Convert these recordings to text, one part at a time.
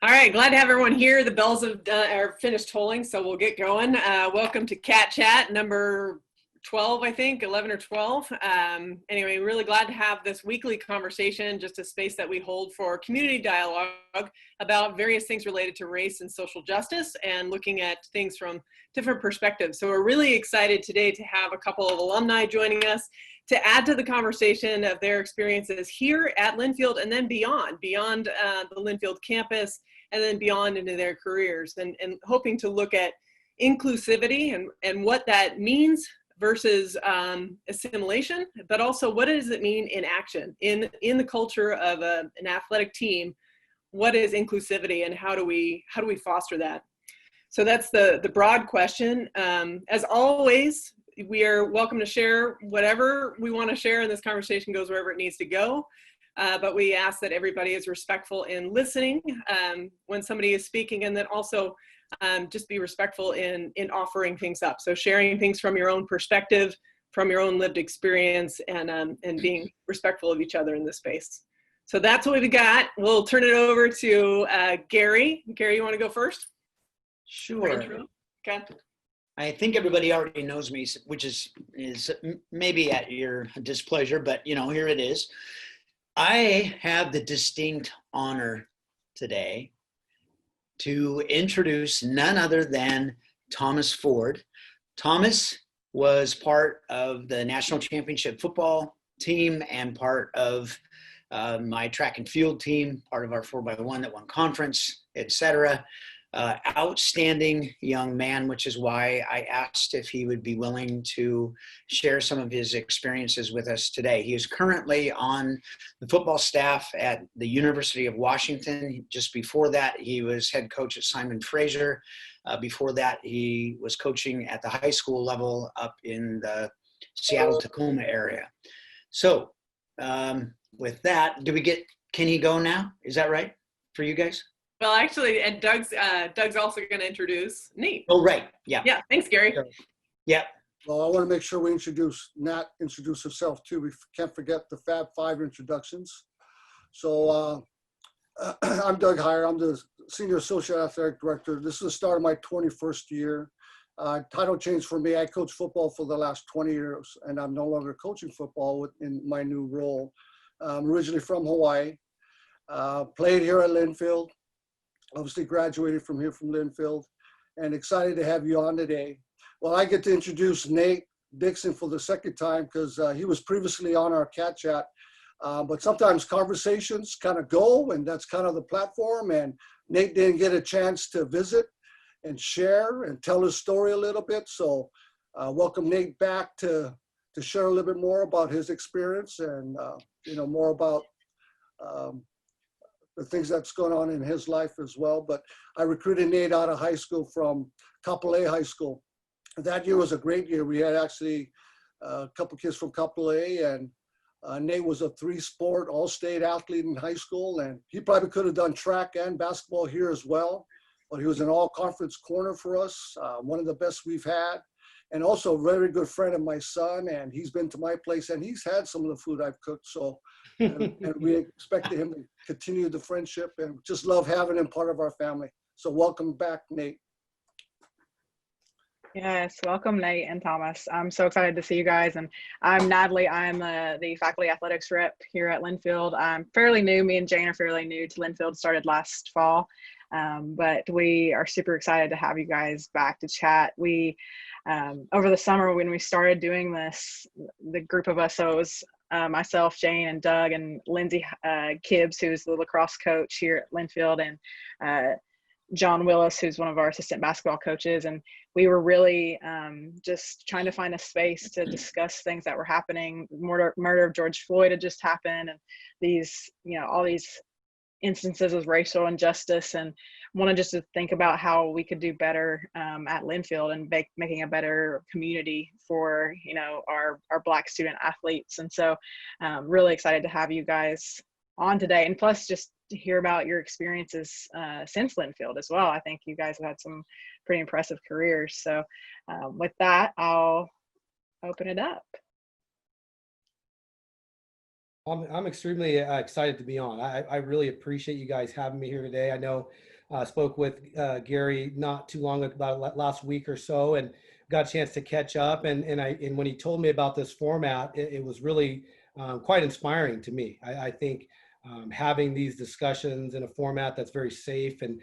All right, glad to have everyone here. The bells are finished tolling, so we'll get going. Welcome to CatChat number 12, I think, 11 or 12. Anyway, really glad to have this weekly conversation, just a space that we hold for community dialogue about various things related to race and social justice and looking at things from different perspectives. So we're really excited today to have a couple of alumni joining us to add to the conversation of their experiences here at Linfield and then beyond the Linfield campus and then beyond into their careers, and hoping to look at inclusivity and what that means versus assimilation, but also what does it mean in action in the culture of an athletic team. What is inclusivity and how do we foster that? So that's the broad question. As always, we are welcome to share whatever we want to share, and this conversation goes wherever it needs to go. But we ask that everybody is respectful in listening when somebody is speaking, and then also just be respectful in offering things up. So sharing things from your own perspective, from your own lived experience, and being respectful of each other in this space. So that's what we've got. We'll turn it over to Gary. Gary, you want to go first? Sure. Okay. I think everybody already knows me, which is maybe at your displeasure, but here it is. I have the distinct honor today to introduce none other than Thomas Ford. Thomas was part of the national championship football team and part of my track and field team, part of our 4x1 that won conference, etc. Outstanding young man, which is why I asked if he would be willing to share some of his experiences with us today. He is currently on the football staff at the University of Washington. Just before that, he was head coach at Simon Fraser. Before that, he was coaching at the high school level up in the Seattle-Tacoma area. So with that, can he go now? Is that right for you guys? Well, actually, and Doug's also going to introduce Nate. Oh, right. Yeah. Yeah. Thanks, Gary. Yeah. Well, I want to make sure we Nat introduce herself too. We can't forget the Fab Five introductions. So I'm Doug Heyer. I'm the Senior Associate Athletic Director. This is the start of my 21st year. Title change for me. I coached football for the last 20 years, and I'm no longer coaching football in my new role. I'm originally from Hawaii. Played here at Linfield. Obviously graduated from here from Linfield, and excited to have you on today. Well, I get to introduce Nate Dixon for the second time because he was previously on our CatChat, but sometimes conversations kind of go, and that's kind of the platform, and Nate didn't get a chance to visit and share and tell his story a little bit. So welcome Nate back to share a little bit more about his experience and more about the things that's going on in his life as well. But I recruited Nate out of high school from Kapolei High School. That year was a great year. We had actually a couple kids from Kapolei, and Nate was a 3-sport all-state athlete in high school, and he probably could have done track and basketball here as well, but he was an all-conference corner for us, one of the best we've had, and also a very good friend of my son, and he's been to my place, and he's had some of the food I've cooked. So and we expect him to continue the friendship and just love having him part of our family. So welcome back, Nate. Yes, welcome Nate and Thomas. I'm so excited to see you guys. And I'm Natalie. I'm the faculty athletics rep here at Linfield. I'm fairly new. Me and Jane are fairly new to Linfield, started last fall. But we are super excited to have you guys back to chat. We, over the summer when we started doing this, the group of us, so it was myself, Jane, and Doug, and Lindsay Kibbs, who's the lacrosse coach here at Linfield, and John Willis, who's one of our assistant basketball coaches. And we were really just trying to find a space to discuss things that were happening. Murder of George Floyd had just happened, and these, all these instances of racial injustice, and wanted just to think about how we could do better at Linfield and making a better community for our Black student athletes. And so really excited to have you guys on today, and plus just to hear about your experiences since Linfield as well. I think you guys have had some pretty impressive careers. So with that, I'll open it up. I'm extremely excited to be on. I really appreciate you guys having me here today. I know I spoke with Gary not too long ago, about last week or so, and got a chance to catch up. And when he told me about this format, it was really quite inspiring to me. I think having these discussions in a format that's very safe and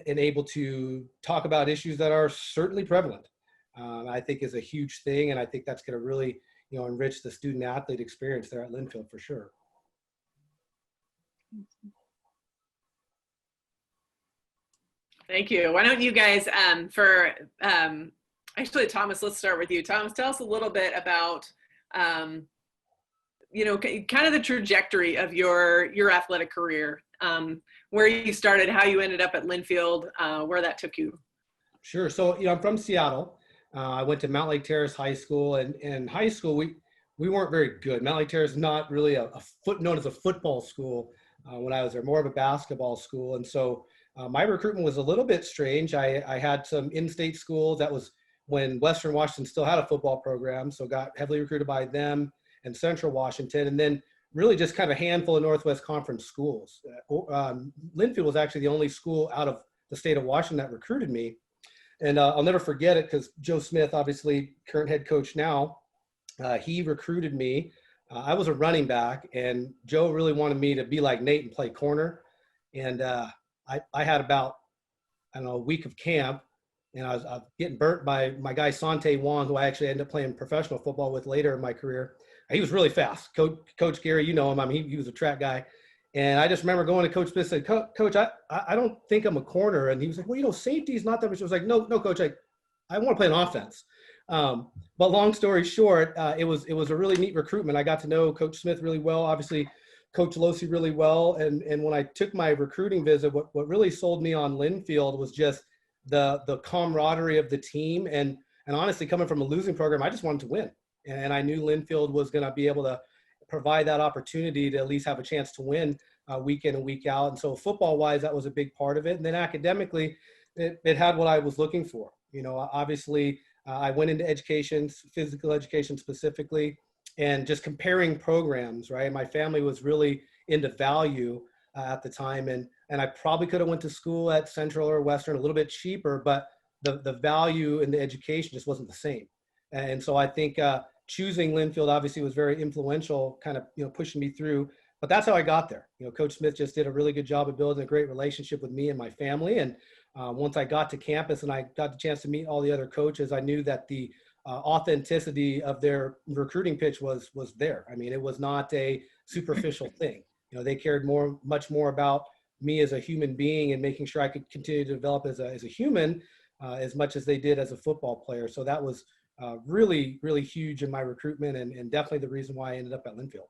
able to talk about issues that are certainly prevalent, I think is a huge thing. And I think that's going to really enrich the student athlete experience there at Linfield for sure. Thank you. Why don't you guys, actually, Thomas, let's start with you. Thomas, tell us a little bit about, kind of the trajectory of your athletic career, where you started, how you ended up at Linfield, where that took you. Sure. So, I'm from Seattle. I went to Mount Lake Terrace High School, and in high school, we weren't very good. Mount Lake Terrace is not really known as a football school when I was there, more of a basketball school. And so my recruitment was a little bit strange. I had some in-state schools. That was when Western Washington still had a football program, so got heavily recruited by them and Central Washington, and then really just kind of a handful of Northwest Conference schools. Linfield was actually the only school out of the state of Washington that recruited me. And I'll never forget it because Joe Smith, obviously current head coach now, he recruited me. I was a running back, and Joe really wanted me to be like Nate and play corner. And I had about, a week of camp, and I was getting burnt by my guy Sante Wong, who I actually ended up playing professional football with later in my career. He was really fast. Coach Gary, you know him. I mean, he was a track guy. And I just remember going to Coach Smith and said, Coach, I don't think I'm a corner. And he was like, well, safety is not that much. I was like, no, Coach, I want to play an offense. But long story short, it was a really neat recruitment. I got to know Coach Smith really well, obviously Coach Losi really well. And when I took my recruiting visit, what really sold me on Linfield was just the camaraderie of the team. And honestly, coming from a losing program, I just wanted to win. And I knew Linfield was going to be able to provide that opportunity to at least have a chance to win week in and week out. And so football wise, that was a big part of it. And then academically, it had what I was looking for. Obviously I went into education, physical education specifically, and just comparing programs, right? My family was really into value at the time. And I probably could have went to school at Central or Western a little bit cheaper, but the value in the education just wasn't the same. And so I think choosing Linfield obviously was very influential, kind of, pushing me through, but that's how I got there. Coach Smith just did a really good job of building a great relationship with me and my family. And once I got to campus and I got the chance to meet all the other coaches, I knew that the authenticity of their recruiting pitch was there. I mean, it was not a superficial thing. They cared much more about me as a human being and making sure I could continue to develop as a human as much as they did as a football player. So that was really, really huge in my recruitment and definitely the reason why I ended up at Linfield.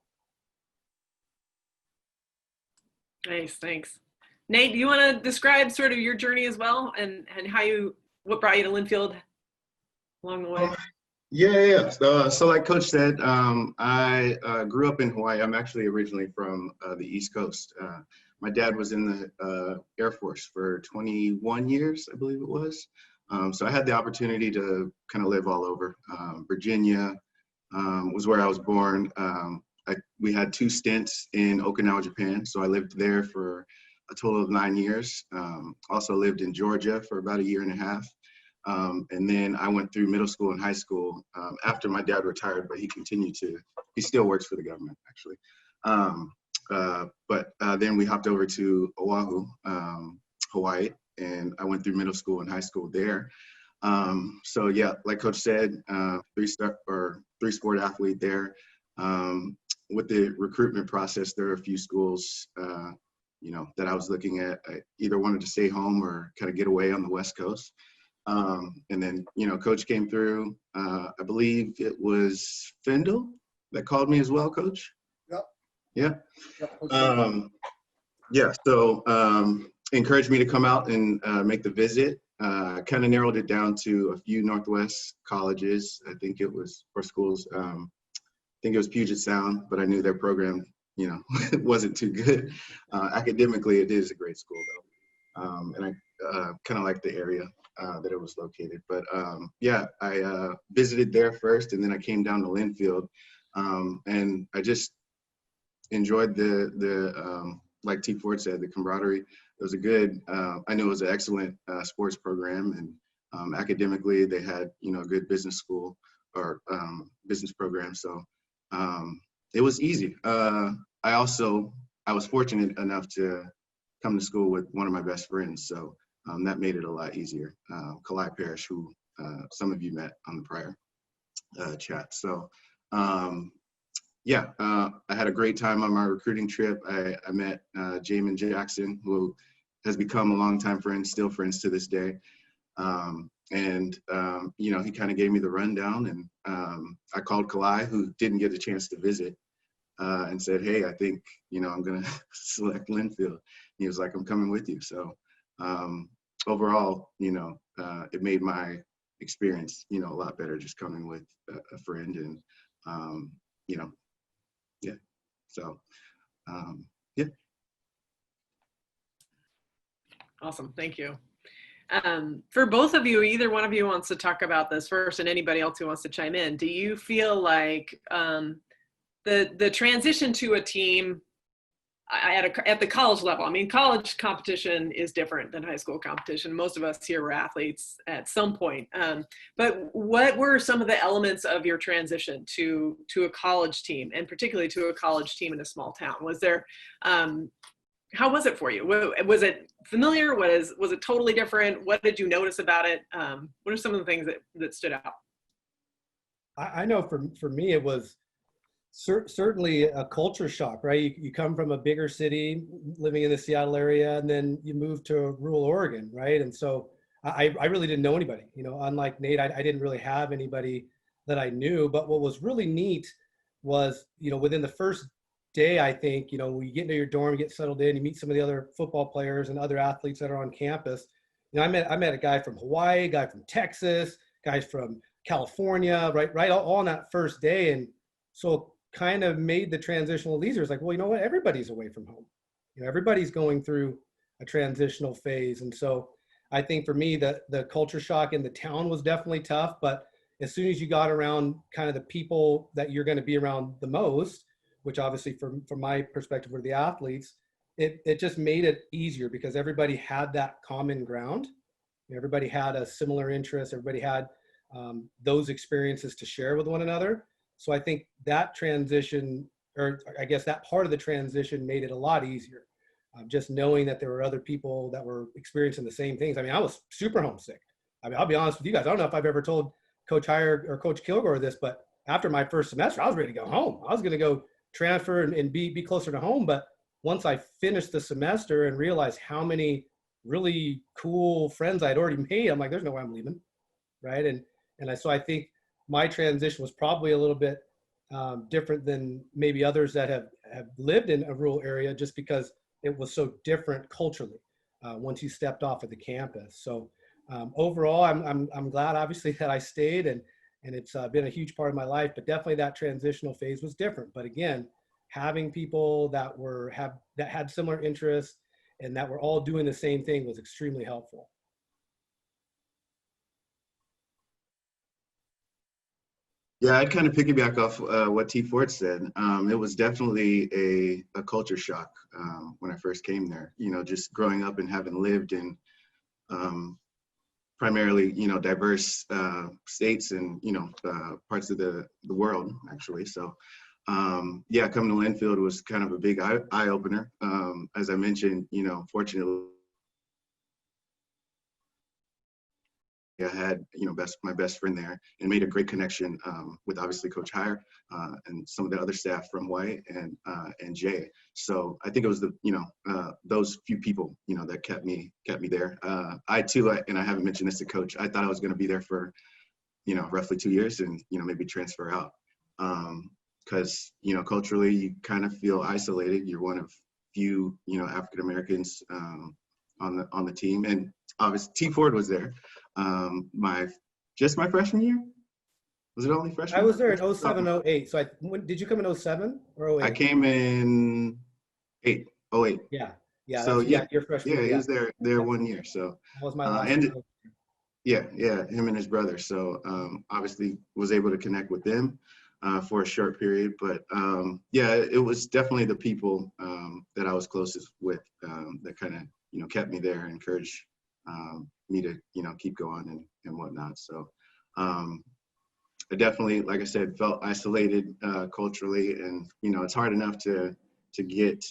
Nice, thanks. Nate, do you want to describe sort of your journey as well and what brought you to Linfield along the way? Yeah. So like Coach said, I grew up in Hawaii. I'm actually originally from the East Coast. My dad was in the Air Force for 21 years, I believe it was. So I had the opportunity to kind of live all over. Virginia was where I was born. We had 2 stints in Okinawa, Japan. So I lived there for a total of 9 years. Also lived in Georgia for about 1.5 years. And then I went through middle school and high school after my dad retired, but he still works for the government actually. But then we hopped over to Oahu, Hawaii, and I went through middle school and high school there. So yeah, like Coach said, 3-sport athlete there. With the recruitment process, there are a few schools, that I was looking at. I either wanted to stay home or kind of get away on the West Coast. And then, Coach came through. I believe it was Fendel that called me as well, Coach. Yep. Yeah. Yep. So encouraged me to come out and make the visit. Kind of narrowed it down to a few Northwest colleges. I think it was, or schools. I think it was Puget Sound, but I knew their program, wasn't too good. Academically, it is a great school though. And I kind of like the area that it was located. But yeah, I visited there first, and then I came down to Linfield. And I just enjoyed the like T. Ford said, the camaraderie. It was a good, I knew it was an excellent sports program, and academically they had, a good business school or business program. So it was easy. I was fortunate enough to come to school with one of my best friends. So that made it a lot easier. Kalai Parrish, who some of you met on the prior chat. So I had a great time on my recruiting trip. I met Jamin Jackson, who has become a longtime friend, still friends to this day. He kind of gave me the rundown, and I called Kalai, who didn't get a chance to visit, and said, hey, I think, I'm going to select Linfield. He was like, I'm coming with you. So overall, it made my experience, a lot better just coming with a friend, and, yeah. So, yeah. Awesome. Thank you. For both of you, either one of you wants to talk about this first, and anybody else who wants to chime in, do you feel like the transition to a team at the college level? I mean, college competition is different than high school competition. Most of us here were athletes at some point. But what were some of the elements of your transition to a college team, and particularly to a college team in a small town? Was there, how was it for you? Was it familiar? Was it totally different? What did you notice about it? What are some of the things that stood out? I know for me, it was certainly a culture shock, right? You come from a bigger city, living in the Seattle area, and then you move to rural Oregon, right? And so I really didn't know anybody. Unlike Nate, I didn't really have anybody that I knew. But what was really neat was, within the first day, I think, when you get into your dorm, you get settled in, you meet some of the other football players and other athletes that are on campus. I met a guy from Hawaii, a guy from Texas, guys from California, right, all on that first day. And so kind of made the transition a little easier. It's like, well, you know what? Everybody's away from home. Everybody's going through a transitional phase. And so I think for me, the culture shock in the town was definitely tough. But as soon as you got around kind of the people that you're going to be around the most, which obviously from my perspective were the athletes, it just made it easier because everybody had that common ground. Everybody had a similar interest. Everybody had those experiences to share with one another. So I think that transition, or I guess that part of the transition, made it a lot easier. Just knowing that there were other people that were experiencing the same things. I mean, I was super homesick. I mean, I'll be honest with you guys. I don't know if I've ever told Coach Heyer or Coach Kilgore this, but after my first semester, I was ready to go home. I was going to go transfer and be closer to home. But once I finished the semester and realized how many really cool friends I'd already made, I'm like, there's no way I'm leaving, right? So I think my transition was probably a little bit different than maybe others that have lived in a rural area, just because it was so different culturally once you stepped off of the campus. So overall, I'm glad, obviously, that I stayed, and it's been a huge part of my life. But definitely that transitional phase was different. But again, having people that had similar interests and that were all doing the same thing was extremely helpful. Yeah, I'd kind of piggyback off what T. Ford said. It was definitely a culture shock when I first came there. Just growing up and having lived in primarily, diverse states and, parts of the world, actually. So, coming to Linfield was kind of a big eye opener. As I mentioned, fortunately, I had, my best friend there, and made a great connection with obviously Coach Heyer and some of the other staff from White and Jay. So I think it was those few people, that kept me there. I too, and I haven't mentioned this to Coach, I thought I was going to be there for, roughly 2 years and, maybe transfer out. Because, culturally, you kind of feel isolated. You're one of few, African Americans on the team, and obviously T. Ford was there. My freshman year? Was it only freshman? I was there in 07, 08. So did you come in 07 or 08? I came in 08. Yeah. So yeah, your freshman year. Yeah, he was there 1 year. So that was my last year. Yeah, him and his brother. So obviously was able to connect with them. for a short period. But yeah, it was definitely the people that I was closest with that kind of, you know, kept me there and encouraged me to, you know, keep going and whatnot. So I definitely, like I said, felt isolated culturally, and, you know, it's hard enough to get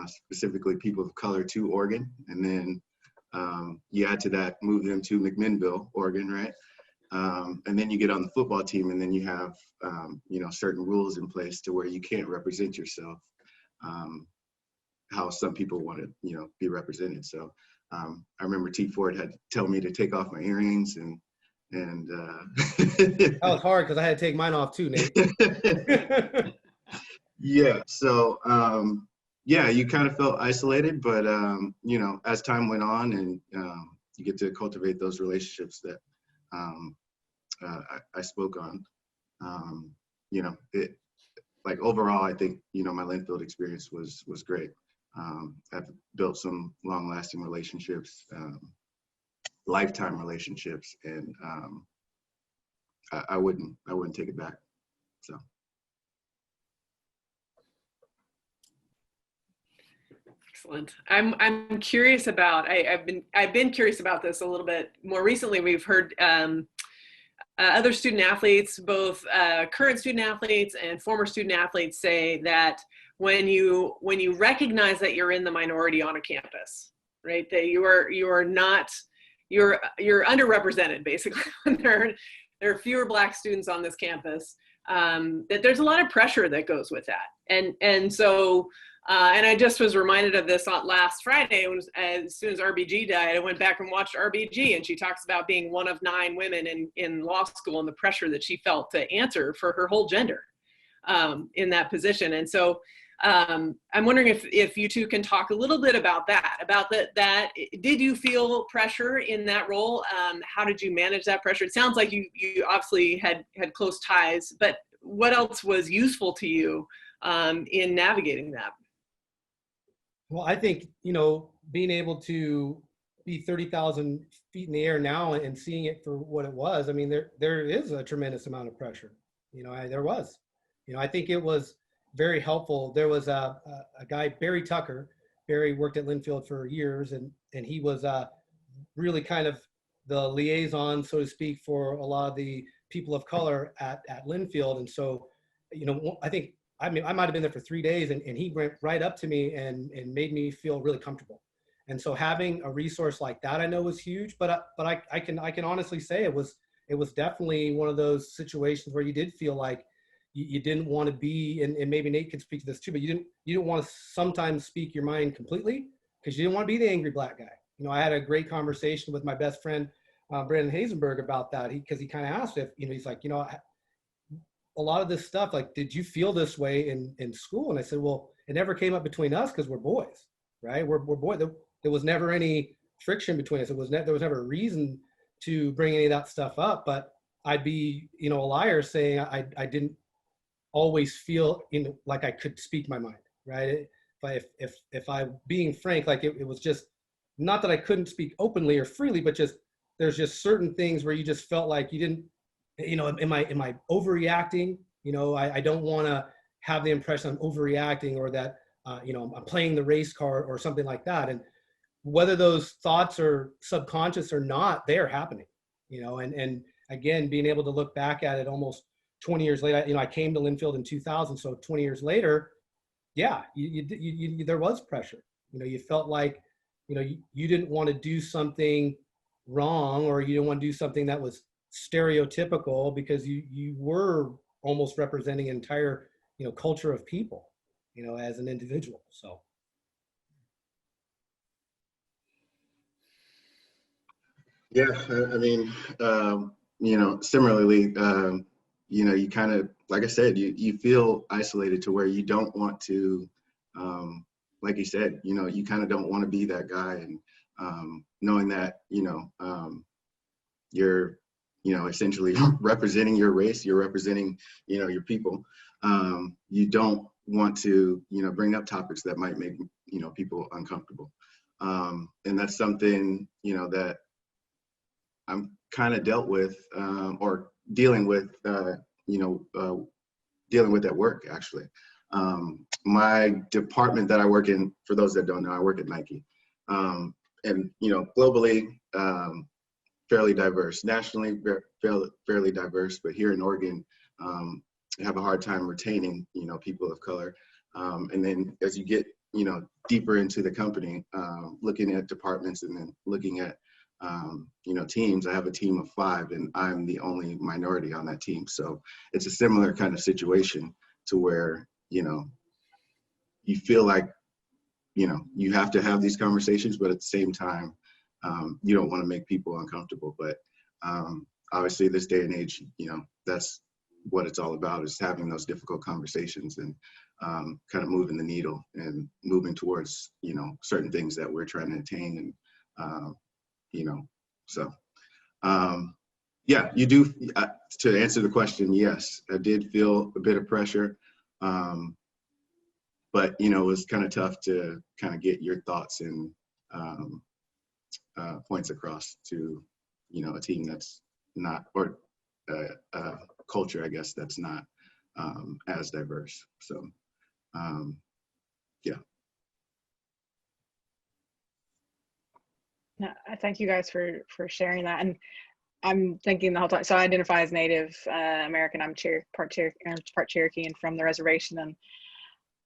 specifically people of color to Oregon, and then you add to that, move them to McMinnville, Oregon, right? And then you get on the football team, and then you have, you know, certain rules in place to where you can't represent yourself how some people want to, you know, be represented. So I remember T. Ford had to tell me to take off my earrings, and That was hard because I had to take mine off too, Nate. Yeah. So yeah, you kind of felt isolated, but you know, as time went on, and you get to cultivate those relationships that I spoke on. You know, it, like, overall, I think, you know, my Linfield experience was great. I've built some long-lasting relationships, lifetime relationships, and I wouldn't take it back. So. Excellent. I'm curious about, I've been curious about this a little bit more recently. We've heard other student athletes, both current student athletes and former student athletes, say that when you recognize that you're in the minority on a campus, right, that you're underrepresented, basically. there are fewer Black students on this campus, that there's a lot of pressure that goes with that. And so and I just was reminded of this on last Friday, when, as soon as RBG died, I went back and watched RBG, and she talks about being one of 9 women in law school, and the pressure that she felt to answer for her whole gender in that position. And so I'm wondering if you two can talk a little bit about that, did you feel pressure in that role? How did you manage that pressure? It sounds like you obviously had close ties, but what else was useful to you in navigating that? Well, I think, you know, being able to be 30,000 feet in the air now and seeing it for what it was, I mean, there is a tremendous amount of pressure. You know, there was. You know, I think it was very helpful. There was a guy, Barry Tucker. Barry worked at Linfield for years, and he was really kind of the liaison, so to speak, for a lot of the people of color at Linfield. And so, you know, I mean, I might have been there for 3 days, and he went right up to me and made me feel really comfortable. And so having a resource like that, I know, was huge, but I can honestly say it was definitely one of those situations where you did feel like you didn't want to be, and maybe Nate could speak to this too, but you didn't want to sometimes speak your mind completely, because you didn't want to be the angry Black guy. You know, I had a great conversation with my best friend, Brandon Hazenberg, about that, because he kind of asked if, you know, he's like, you know, a lot of this stuff, like, did you feel this way in school? And I said, well, it never came up between us because we're boys, right? We're boys. There was never any friction between us. There was never a reason to bring any of that stuff up. But I'd be, you know, a liar saying I didn't always feel, you know, like I could speak my mind, right? If I, being frank, like it was just not that I couldn't speak openly or freely, but just there's just certain things where you just felt like you didn't. You know, am I overreacting? You know, I don't want to have the impression I'm overreacting, or that, you know, I'm playing the race card or something like that. And whether those thoughts are subconscious or not, they are happening, you know, and again, being able to look back at it almost 20 years later, you know, I came to Linfield in 2000. So 20 years later, yeah, there was pressure. You know, you felt like, you know, you didn't want to do something wrong, or you didn't want to do something that was stereotypical, because you were almost representing an entire, you know, culture of people, you know, as an individual. So Yeah, I mean, you know, similarly, you know, you kind of, like I said, you feel isolated to where you don't want to, like you said, you know, you kind of don't want to be that guy, and knowing that, you know, you're, you know, essentially representing your race, you're representing, you know, your people. You don't want to, you know, bring up topics that might make, you know, people uncomfortable. And that's something, you know, that I'm kind of dealt with, or dealing with, you know, dealing with at work, actually. My department that I work in, for those that don't know, I work at Nike. And, you know, globally, fairly diverse. Nationally, fairly diverse, but here in Oregon, have a hard time retaining, you know, people of color. And then as you get, you know, deeper into the company, looking at departments and then looking at, you know, teams, I have a team of 5 and I'm the only minority on that team. So it's a similar kind of situation to where, you know, you feel like, you know, you have to have these conversations, but at the same time, you don't want to make people uncomfortable. But obviously this day and age, you know, that's what it's all about, is having those difficult conversations and kind of moving the needle and moving towards, you know, certain things that we're trying to attain. And, you know, so yeah, you do, to answer the question, yes, I did feel a bit of pressure. But, you know, it was kind of tough to kind of get your thoughts and points across to, you know, a team that's not, or culture, I guess, that's not as diverse. So, yeah. No, I thank you guys for sharing that. And I'm thinking the whole time, so I identify as Native American. I'm part Cherokee and from the reservation. And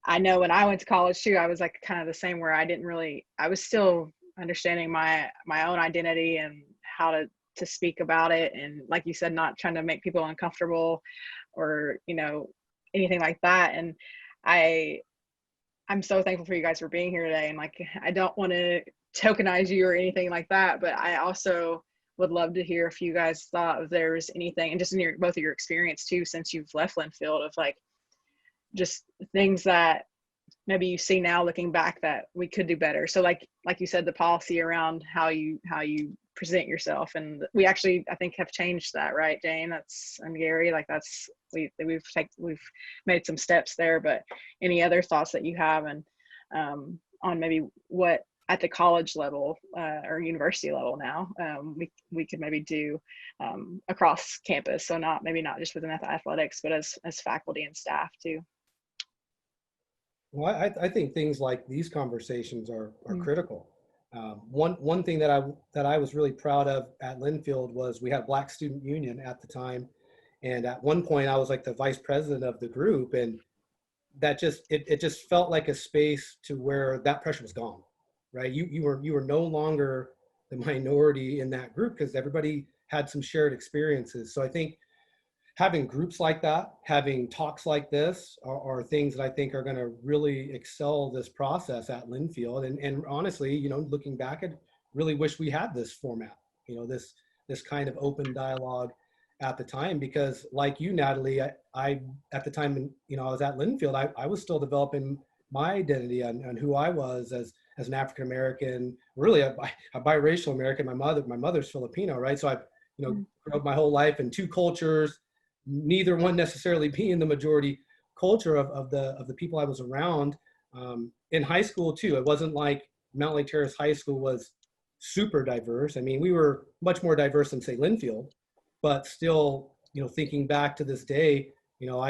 I know when I went to college too, I was like kind of the same, where I was still understanding my own identity and how to speak about it. And like you said, not trying to make people uncomfortable or, you know, anything like that. And I'm so thankful for you guys for being here today. And like, I don't want to tokenize you or anything like that, but I also would love to hear if you guys thought if there was anything, and just in both of your experience too, since you've left Linfield, of like just things that maybe you see now looking back that we could do better. So like you said, the policy around how you present yourself, and we actually, I think, have changed that, right, Jane? And Gary, like we've made some steps there. But any other thoughts that you have, and on maybe what at the college level or university level now we could maybe do across campus, so maybe not just within athletics, but as faculty and staff too. Well, I think things like these conversations are critical. One thing that I was really proud of at Linfield was we had a Black Student Union at the time, and at one point I was like the vice president of the group, and that it just felt like a space to where that pressure was gone, right? You were no longer the minority in that group because everybody had some shared experiences. So I think having groups like that, having talks like this are things that I think are going to really excel this process at Linfield. And honestly, you know, looking back, I really wish we had this format, you know, this kind of open dialogue at the time, because like you, Natalie, I at the time, you know, I was at Linfield, I was still developing my identity on who I was as an African-American, really a biracial American. My mother's Filipino, right? So I, you know, grew up my whole life in 2 cultures, neither one necessarily being the majority culture of the people I was around. In high school too, it wasn't like Mount Lake Terrace High School was super diverse. I mean, we were much more diverse than say Linfield, but still, you know, thinking back to this day, you know,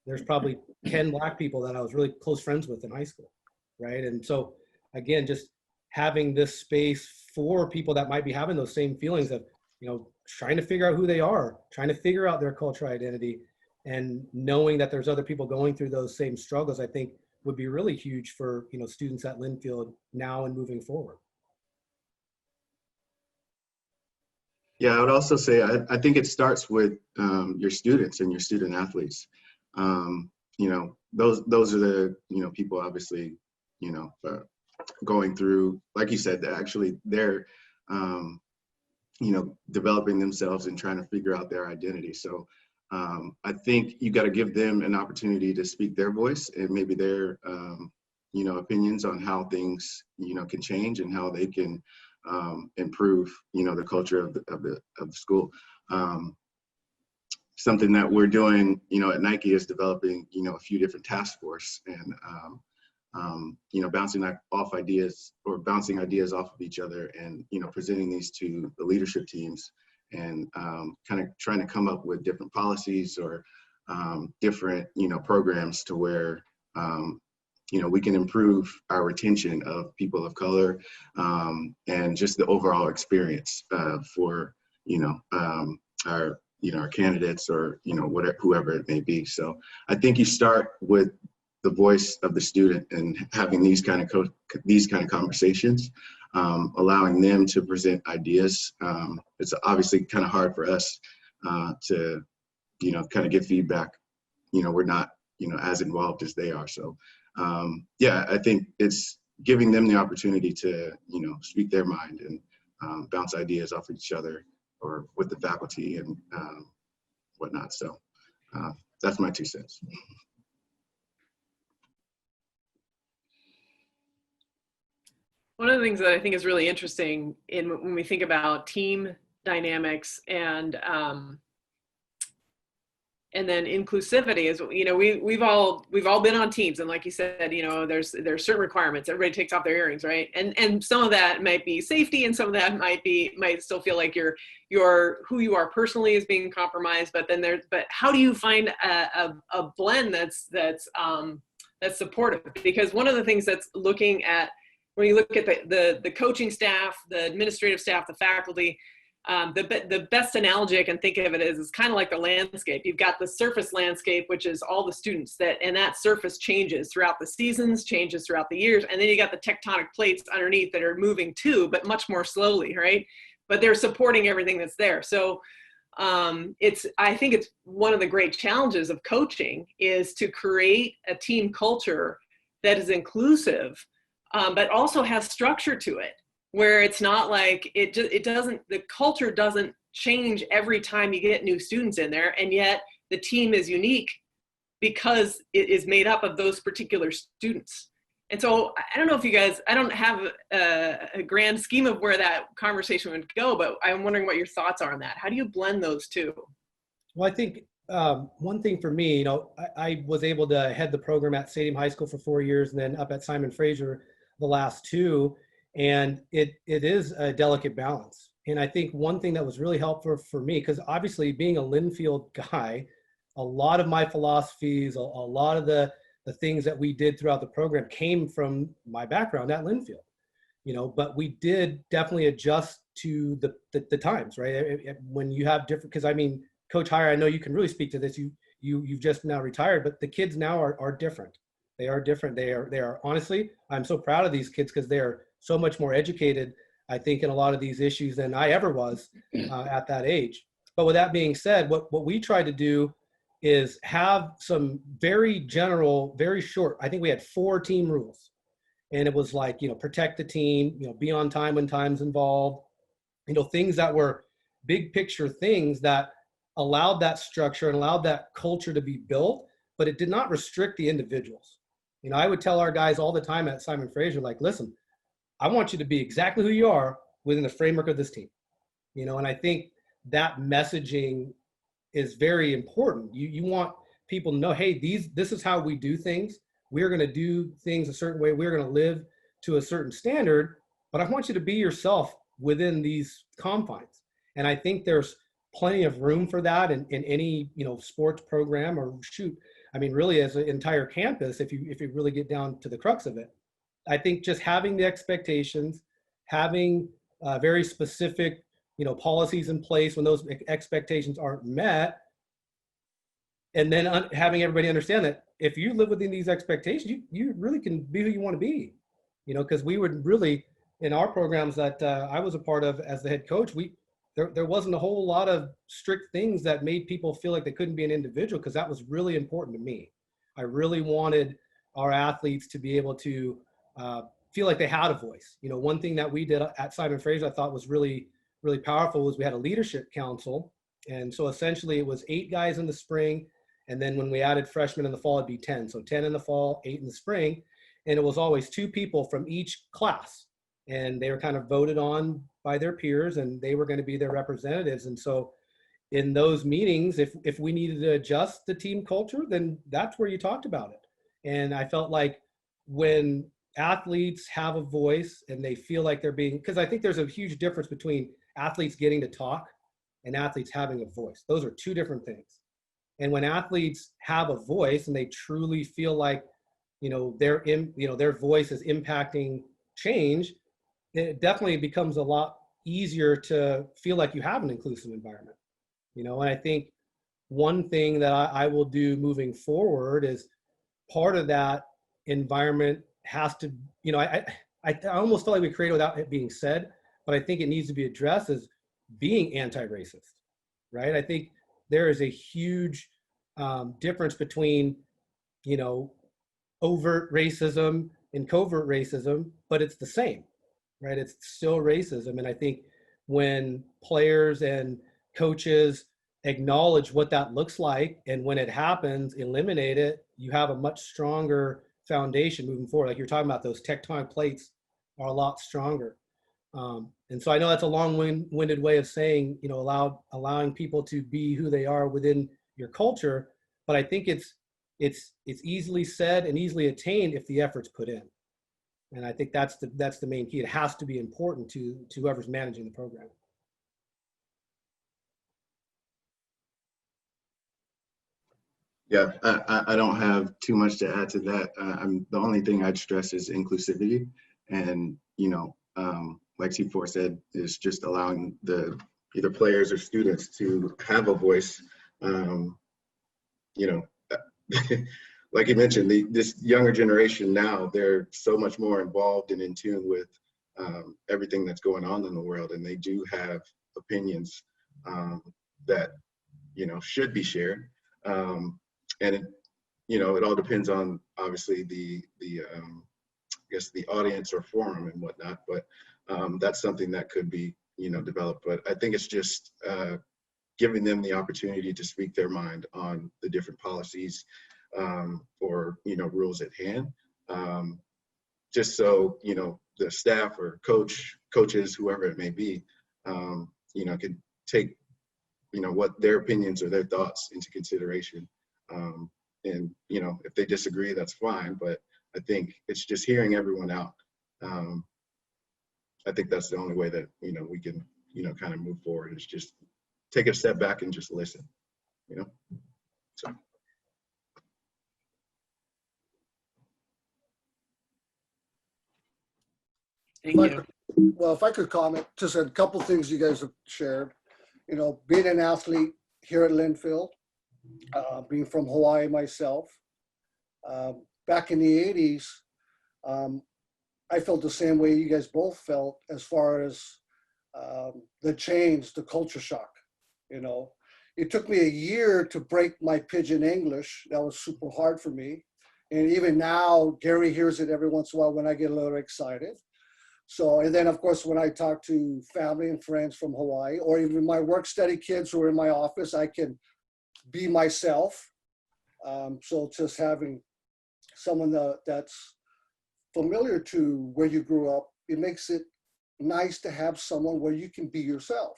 there's probably 10 Black people that I was really close friends with in high school, right? And so again, just having this space for people that might be having those same feelings of, you know, trying to figure out who they are, trying to figure out their cultural identity, and knowing that there's other people going through those same struggles, I think would be really huge for, you know, students at Linfield now and moving forward. Yeah, I would also say, I think it starts with your students and your student athletes. You know, those are the, you know, people obviously, you know, going through, like you said, that actually they're, you know, developing themselves and trying to figure out their identity. So I think you got to give them an opportunity to speak their voice and maybe their, you know, opinions on how things, you know, can change and how they can improve, you know, the culture of the school. Something that we're doing, you know, at Nike is developing, you know, a few different task force and, you know, bouncing ideas off of each other and, you know, presenting these to the leadership teams and kind of trying to come up with different policies or different, programs to where, we can improve our retention of people of color, and just the overall experience for, our candidates or, whatever, whoever it may be. So I think you start with the voice of the student and having these kind of conversations, allowing them to present ideas. It's obviously kind of hard for us to, kind of give feedback. We're not, as involved as they are. So yeah, I think it's giving them the opportunity to, speak their mind and bounce ideas off of each other or with the faculty and whatnot. So that's my 2 cents. One of the things that I think is really interesting when we think about team dynamics and then inclusivity is, we've all been on teams, and like you said, there's certain requirements. Everybody takes off their earrings, right? And some of that might be safety, and some of that might still feel like your who you are personally is being compromised. But how do you find a blend that's supportive? Because one of the things that's looking at, when you look at the coaching staff, the administrative staff, the faculty, the best analogy I can think of it is kind of like the landscape. You've got the surface landscape, which is all the students, and that surface changes throughout the seasons, changes throughout the years. And then you got the tectonic plates underneath that are moving too, but much more slowly, right? But they're supporting everything that's there. So I think it's one of the great challenges of coaching is to create a team culture that is inclusive, but also has structure to it, where it's not like the culture doesn't change every time you get new students in there, and yet the team is unique because it is made up of those particular students. And so I don't know if you guys, I don't have a grand scheme of where that conversation would go, but I'm wondering what your thoughts are on that. How do you blend those two? Well, I think one thing for me, I was able to head the program at Stadium High School for 4 years and then up at Simon Fraser the last 2. And it is a delicate balance. And I think one thing that was really helpful for me, because obviously being a Linfield guy, a lot of my philosophies, a lot of the things that we did throughout the program came from my background at Linfield, but we did definitely adjust to the times, right? When you have different, because I mean, Coach Heyer, I know you can really speak to this. You've just now retired, but the kids now are different. They are different. They are honestly, I'm so proud of these kids because they are so much more educated, I think, in a lot of these issues than I ever was at that age. But with that being said, what we try to do is have some very general, very short, I think we had 4 team rules. And it was like, protect the team, be on time when time's involved, things that were big picture things that allowed that structure and allowed that culture to be built, but it did not restrict the individuals. I would tell our guys all the time at Simon Fraser, like, listen, I want you to be exactly who you are within the framework of this team, and I think that messaging is very important. You want people to know, hey, this is how we do things. We're going to do things a certain way. We're going to live to a certain standard, but I want you to be yourself within these confines. And I think there's plenty of room for that in any, sports program or really as an entire campus, if you really get down to the crux of it. I think just having the expectations, having very specific, policies in place when those expectations aren't met, and then having everybody understand that if you live within these expectations, you really can be who you want to be, because we would really, in our programs that I was a part of as the head coach, there wasn't a whole lot of strict things that made people feel like they couldn't be an individual, because that was really important to me. I really wanted our athletes to be able to feel like they had a voice. One thing that we did at Simon Fraser I thought was really, really powerful was we had a leadership council. And so essentially it was 8 guys in the spring. And then when we added freshmen in the fall, it'd be 10. So 10 in the fall, 8 in the spring. And it was always 2 people from each class. And they were kind of voted on by their peers, and they were going to be their representatives. And so in those meetings, if we needed to adjust the team culture, then that's where you talked about it. And I felt like when athletes have a voice and they feel like they're being, because I think there's a huge difference between athletes getting to talk and athletes having a voice. Those are 2 different things. And when athletes have a voice and they truly feel like, their voice is impacting change, it definitely becomes a lot easier to feel like you have an inclusive environment. And I think one thing that I will do moving forward is part of that environment has to, I almost feel like we create without it being said, but I think it needs to be addressed as being anti-racist, right? I think there is a huge difference between, overt racism and covert racism, but it's the same, right? It's still racism. And I think when players and coaches acknowledge what that looks like, and when it happens, eliminate it, you have a much stronger foundation moving forward. Like you're talking about, those tectonic plates are a lot stronger. And so I know that's a long-winded way of saying, allowing people to be who they are within your culture, but I think it's easily said and easily attained if the effort's put in. And I think that's the main key. It has to be important to whoever's managing the program. Yeah, I don't have too much to add to that. The only thing I'd stress is inclusivity, and like C4 said, is just allowing the either players or students to have a voice. Like you mentioned, this younger generation now, they're so much more involved and in tune with everything that's going on in the world, and they do have opinions that should be shared. And it all depends on, obviously, the I guess the audience or forum and whatnot, but that's something that could be developed. But I think it's just giving them the opportunity to speak their mind on the different policies or rules at hand, just so the staff or coaches, whoever it may be, can take what their opinions or their thoughts into consideration. And if they disagree, that's fine, but I think it's just hearing everyone out. I think that's the only way that we can kind of move forward, is just take a step back and just listen. So. Thank you. Well, if I could comment, just a couple things you guys have shared. Being an athlete here at Linfield, being from Hawaii myself, back in the 80s, I felt the same way you guys both felt as far as the change, the culture shock. It took me a year to break my pidgin English. That was super hard for me. And even now, Gary hears it every once in a while when I get a little excited. So, and then of course, when I talk to family and friends from Hawaii, or even my work study kids who are in my office, I can be myself. So just having someone that's familiar to where you grew up, it makes it nice to have someone where you can be yourself.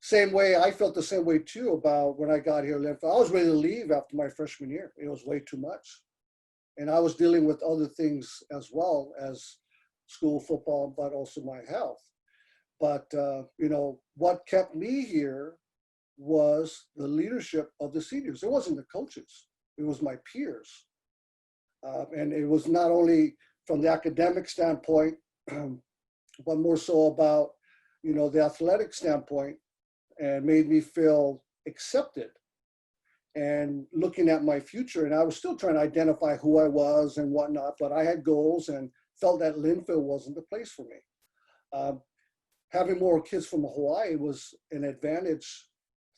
Same way, I felt the same way too about when I got here. I was ready to leave after my freshman year. It was way too much. And I was dealing with other things as well as school, football, but also my health. But, what kept me here was the leadership of the seniors. It wasn't the coaches, it was my peers. And it was not only from the academic standpoint, but more so about, the athletic standpoint, and made me feel accepted and looking at my future. And I was still trying to identify who I was and whatnot, but I had goals and felt that Linfield wasn't the place for me. Having more kids from Hawaii was an advantage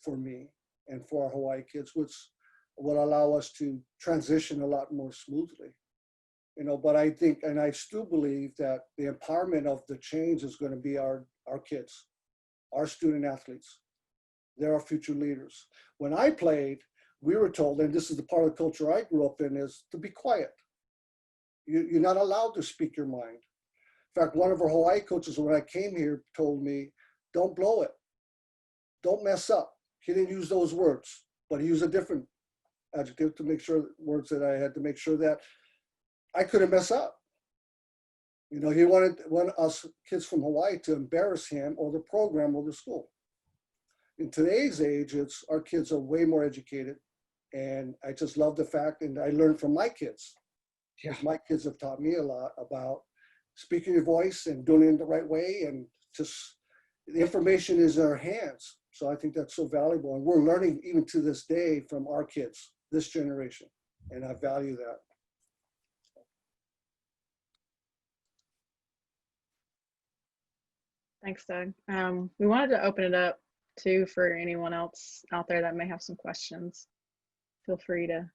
for me and for our Hawaii kids, which will allow us to transition a lot more smoothly. But I think, and I still believe that the empowerment of the change is going to be our kids, our student athletes. They're our future leaders. When I played, we were told, and this is the part of the culture I grew up in, is to be quiet. You're not allowed to speak your mind. In fact, one of our Hawaii coaches, when I came here, told me, don't blow it. Don't mess up. He didn't use those words, but he used a different adjective to make sure, words that I had to make sure that I couldn't mess up. He wanted us kids from Hawaii to embarrass him or the program or the school. in today's age, our kids are way more educated. And I just love the fact, and I learned from my kids. Yeah. My kids have taught me a lot about speaking your voice and doing it the right way, and just the information is in our hands. So I think that's so valuable, and we're learning even to this day from our kids, this generation, and I value that. Thanks, Doug. We wanted to open it up too for anyone else out there that may have some questions. Feel free to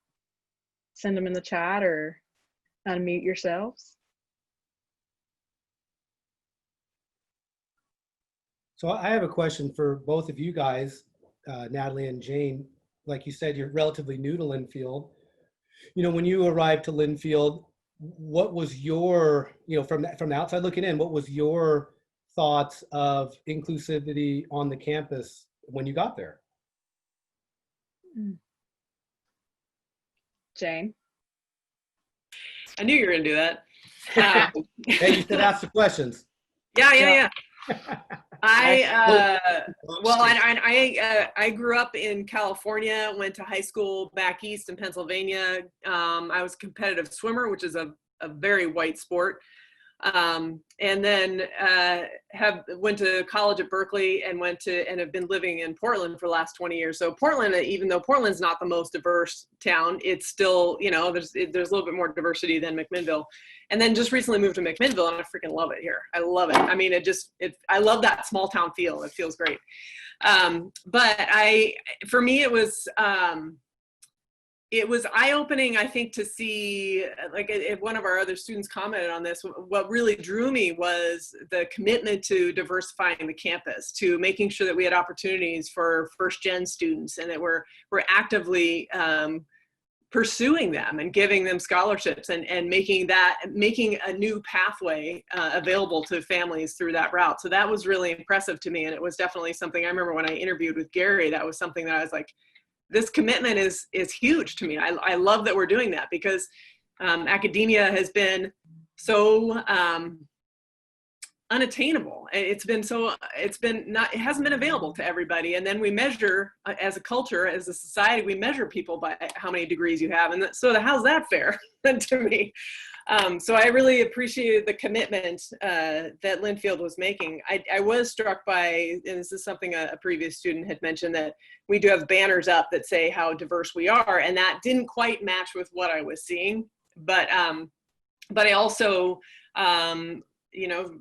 send them in the chat or unmute yourselves. So I have a question for both of you guys, Natalie and Jane. Like you said, you're relatively new to Linfield. You know, when you arrived to Linfield, what was your, you know, from the outside looking in, what was your thoughts of inclusivity on the campus when you got there? Jane? I knew you were gonna do that. Hey, you said ask the questions. Yeah. I grew up in California, went to high school back east in Pennsylvania. I was a competitive swimmer, which is a very white sport. And then went to college at Berkeley and have been living in Portland for the last 20 years. So Portland, even though Portland's not the most diverse town, it's still, you know, there's a little bit more diversity than McMinnville. And then just recently moved to McMinnville, and I freaking love it here. I love it. I mean, I love that small town feel. It feels great. But for me, it was eye-opening, I think, to see, like, if one of our other students commented on this, what really drew me was the commitment to diversifying the campus, to making sure that we had opportunities for first-gen students, and that we're actively pursuing them and giving them scholarships, and making a new pathway available to families through that route. So that was really impressive to me, and it was definitely something I remember when I interviewed with Gary, that was something that I was like, this commitment is huge to me. I love that we're doing that, because academia has been so unattainable. It hasn't been available to everybody. And then we measure, as a culture, as a society, we measure people by how many degrees you have. And so how's that fair to me? So I really appreciated the commitment that Linfield was making. I was struck by, and this is something a previous student had mentioned, that we do have banners up that say how diverse we are, and that didn't quite match with what I was seeing. But I also, you know,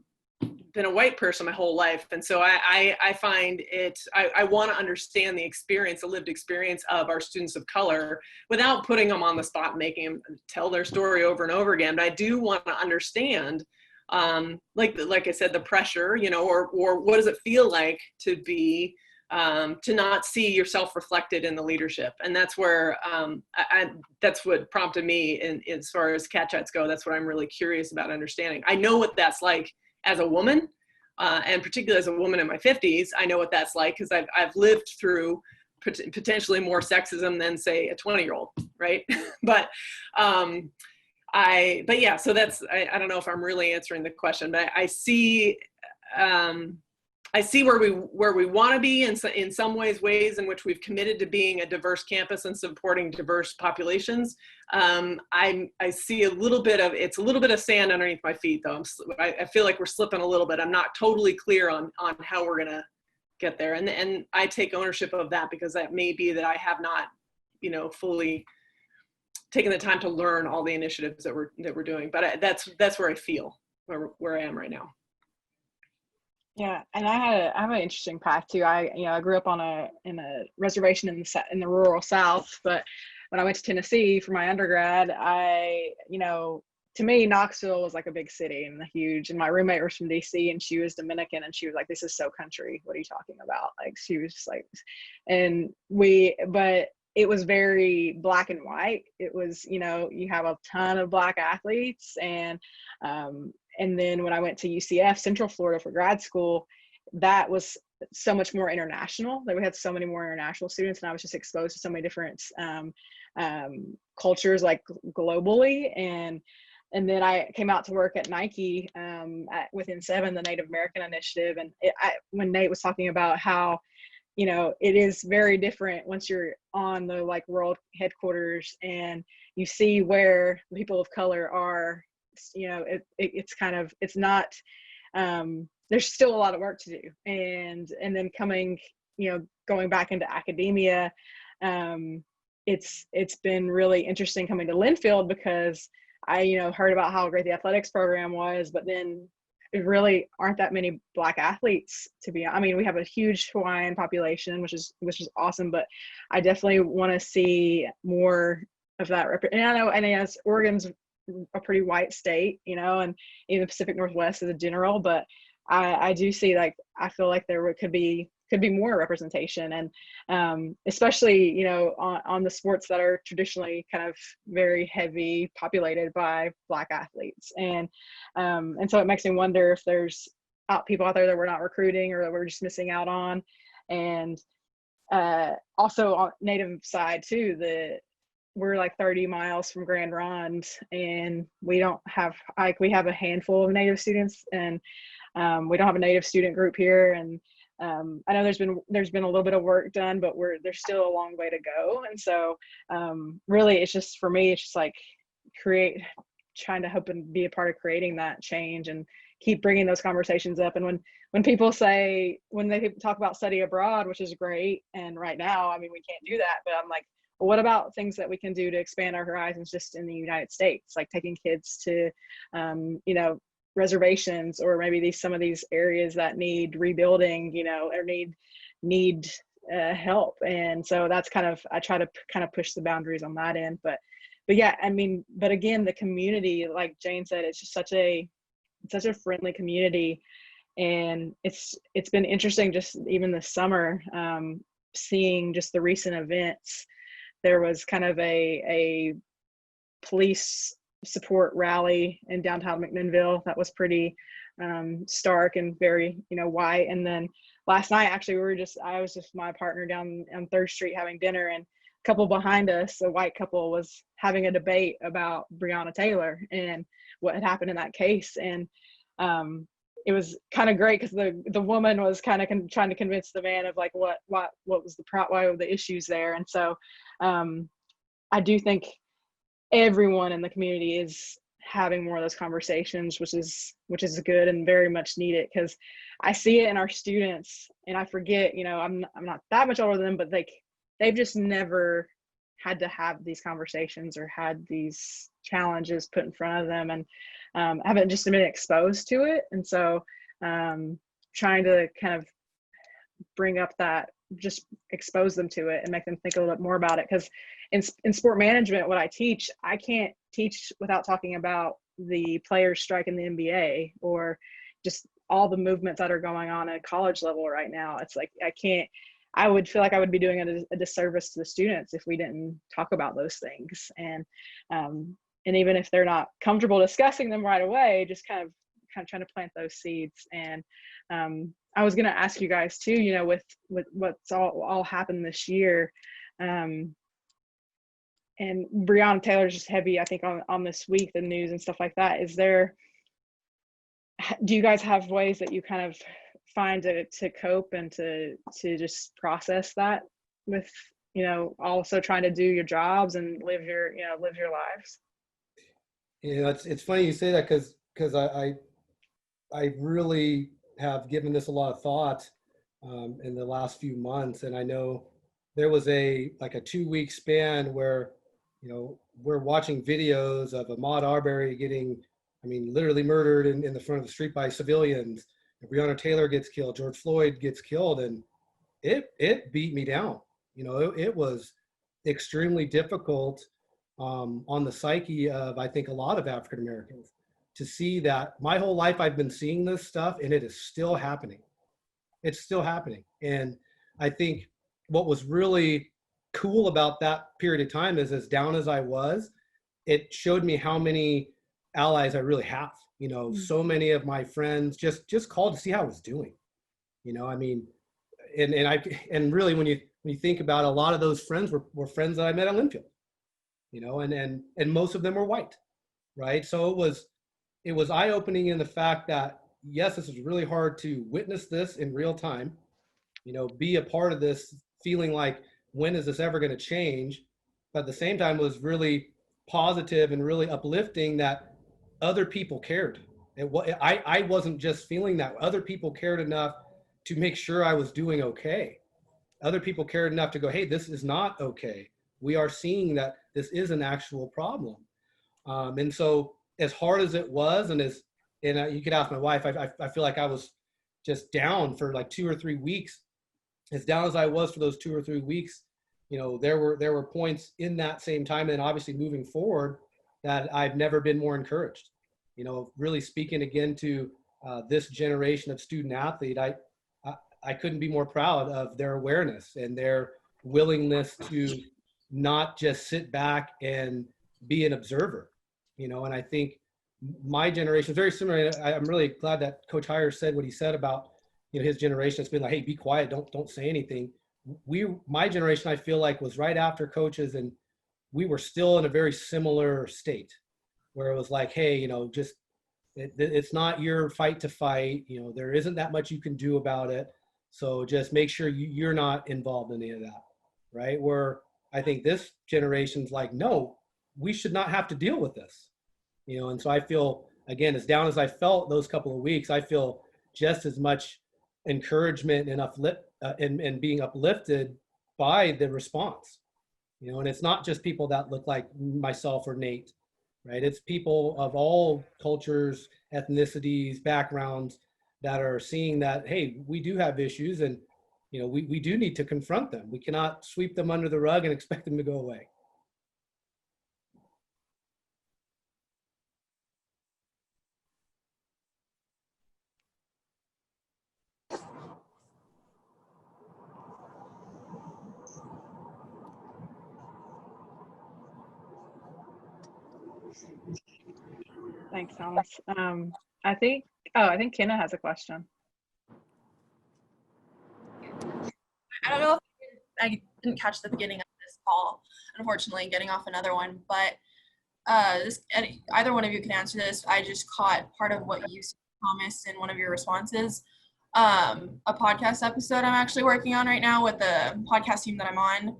been a white person my whole life, and so I find it, I want to understand the experience, the lived experience of our students of color, without putting them on the spot and making them tell their story over and over again. But I do want to understand, like I said, the pressure, you know, or what does it feel like to be, to not see yourself reflected in the leadership. And that's where, that's what prompted me as far as CatChats go. That's what I'm really curious about understanding. I know what that's like as a woman, and particularly as a woman in my 50s, I know what that's like, because I've lived through potentially more sexism than, say, a 20-year-old, right? But yeah, so that's, I don't know if I'm really answering the question, but I see where we want to be in some ways in which we've committed to being a diverse campus and supporting diverse populations. I see it's a little bit of sand underneath my feet, though. I feel like we're slipping a little bit. I'm not totally clear on how we're gonna get there, and I take ownership of that, because that may be that I have not, you know, fully taken the time to learn all the initiatives that we're doing. But that's where I feel where I am right now. Yeah, and I have an interesting path too. I grew up in a reservation in the rural South, but when I went to Tennessee for my undergrad, to me, Knoxville was like a big city and huge. And my roommate was from DC, and she was Dominican, and she was like, "This is so country. What are you talking about?" Like, she was just like, but it was very black and white. It was, you know, you have a ton of black athletes, and then when I went to UCF, Central Florida, for grad school, that was so much more international. Like, we had so many more international students, and I was just exposed to so many different cultures, like, globally. And then I came out to work at Nike Within 7, the Native American initiative. And when Nate was talking about how you know, it is very different once you're on the like world headquarters and you see where the people of color are. You know, it's kind of, it's not, there's still a lot of work to do. And then coming, you know, going back into academia, it's been really interesting coming to Linfield because I, you know, heard about how great the athletics program was, but then there really aren't that many Black athletes to be. I mean, we have a huge Hawaiian population, which is awesome, but I definitely want to see more of that. And I know, and as Oregon's a pretty white state, you know, and even the Pacific Northwest is a general, but I do see, like, I feel like there could be more representation, and especially, you know, on the sports that are traditionally kind of very heavy populated by Black athletes. And so it makes me wonder if there's people out there that we're not recruiting or that we're just missing out on. And also on Native side too, we're like 30 miles from Grand Ronde, and we don't have, like, we have a handful of Native students, and we don't have a Native student group here. And I know there's been a little bit of work done, but there's still a long way to go. And so really, it's just, for me, it's just like trying to hope and be a part of creating that change and keep bringing those conversations up. And when people they talk about study abroad, which is great, and right now, I mean, we can't do that, but I'm like, well, what about things that we can do to expand our horizons just in the United States, like taking kids to, you know, reservations, or maybe some of these areas that need rebuilding, you know, or need help. And so that's kind of, I try to kind of push the boundaries on that end. But yeah, I mean, but again, the community, like Jane said, it's just such a friendly community. And it's been interesting, just even this summer, seeing just the recent events. There was kind of a police support rally in downtown McMinnville that was pretty stark and very, you know, white. And then last night, actually, I was just my partner down on 3rd Street having dinner, and a couple behind us, a white couple, was having a debate about Breonna Taylor and what had happened in that case. And it was kind of great because the woman was kind of trying to convince the man of like what was why were the issues there. And so I do think everyone in the community is having more of those conversations, which is good and very much needed, because I see it in our students, and I forget, you know, I'm not that much older than them, but they've just never had to have these conversations or had these challenges put in front of them, and haven't just been exposed to it. And so trying to kind of bring up that, just expose them to it and make them think a little bit more about it. Because in sport management, what I teach, I can't teach without talking about the players' strike in the NBA, or just all the movements that are going on at college level right now. It's like, I would feel like I would be doing a disservice to the students if we didn't talk about those things. And even if they're not comfortable discussing them right away, just kind of trying to plant those seeds. And I was going to ask you guys too, you know, with what's all happened this year, and Breonna Taylor's just heavy, I think, on this week, the news and stuff like that. Do you guys have ways that you kind of find to cope and to just process that with, you know, also trying to do your jobs and live your lives? You know, it's funny you say that, because I really have given this a lot of thought in the last few months. And I know there was a 2-week span where, you know, we're watching videos of Ahmaud Arbery getting, I mean, literally murdered in the front of the street by civilians. Breonna Taylor gets killed, George Floyd gets killed, and it beat me down. You know, it was extremely difficult on the psyche of, I think, a lot of African Americans, to see that my whole life I've been seeing this stuff, and it is still happening. It's still happening. And I think what was really cool about that period of time is, as down as I was, it showed me how many allies I really have. You know, so many of my friends just called to see how I was doing. You know, I mean, and really, when you think about it, a lot of those friends were friends that I met at Linfield. You know, and most of them were white, right? So it was eye-opening in the fact that, yes, this is really hard to witness this in real time, be a part of this, feeling like, when is this ever going to change? But at the same time, was really positive and really uplifting that other people cared. I wasn't just feeling that. Other people cared enough to make sure I was doing okay. Other people cared enough to go, hey, this is not okay. We are seeing that this is an actual problem. And so as hard as it was, and you could ask my wife, I feel like I was just down for like 2 or 3 weeks. As down as I was for those 2 or 3 weeks, there were points in that same time, and obviously moving forward, that I've never been more encouraged. Really speaking again to this generation of student athlete, I couldn't be more proud of their awareness and their willingness to not just sit back and be an observer, and I think my generation is very similar. I'm really glad that Coach Heyer said what he said about, his generation. It's been like, hey, be quiet, don't say anything. My generation, I feel like, was right after coaches, and we were still in a very similar state where it was like, hey, just, it's not your fight to fight, there isn't that much you can do about it. So just make sure you're not involved in any of that, right? Where I think this generation's like, no, we should not have to deal with this, and so I feel, again, as down as I felt those couple of weeks, I feel just as much encouragement and and being uplifted by the response, and it's not just people that look like myself or Nate, right? It's people of all cultures, ethnicities, backgrounds that are seeing that, hey, we do have issues, and we do need to confront them. We cannot sweep them under the rug and expect them to go away. Thanks, Thomas. I think Kenna has a question. I don't know if I didn't catch the beginning of this call, unfortunately, getting off another one, but either one of you can answer this. I just caught part of what you said, Thomas, in one of your responses. A podcast episode I'm actually working on right now with the podcast team that I'm on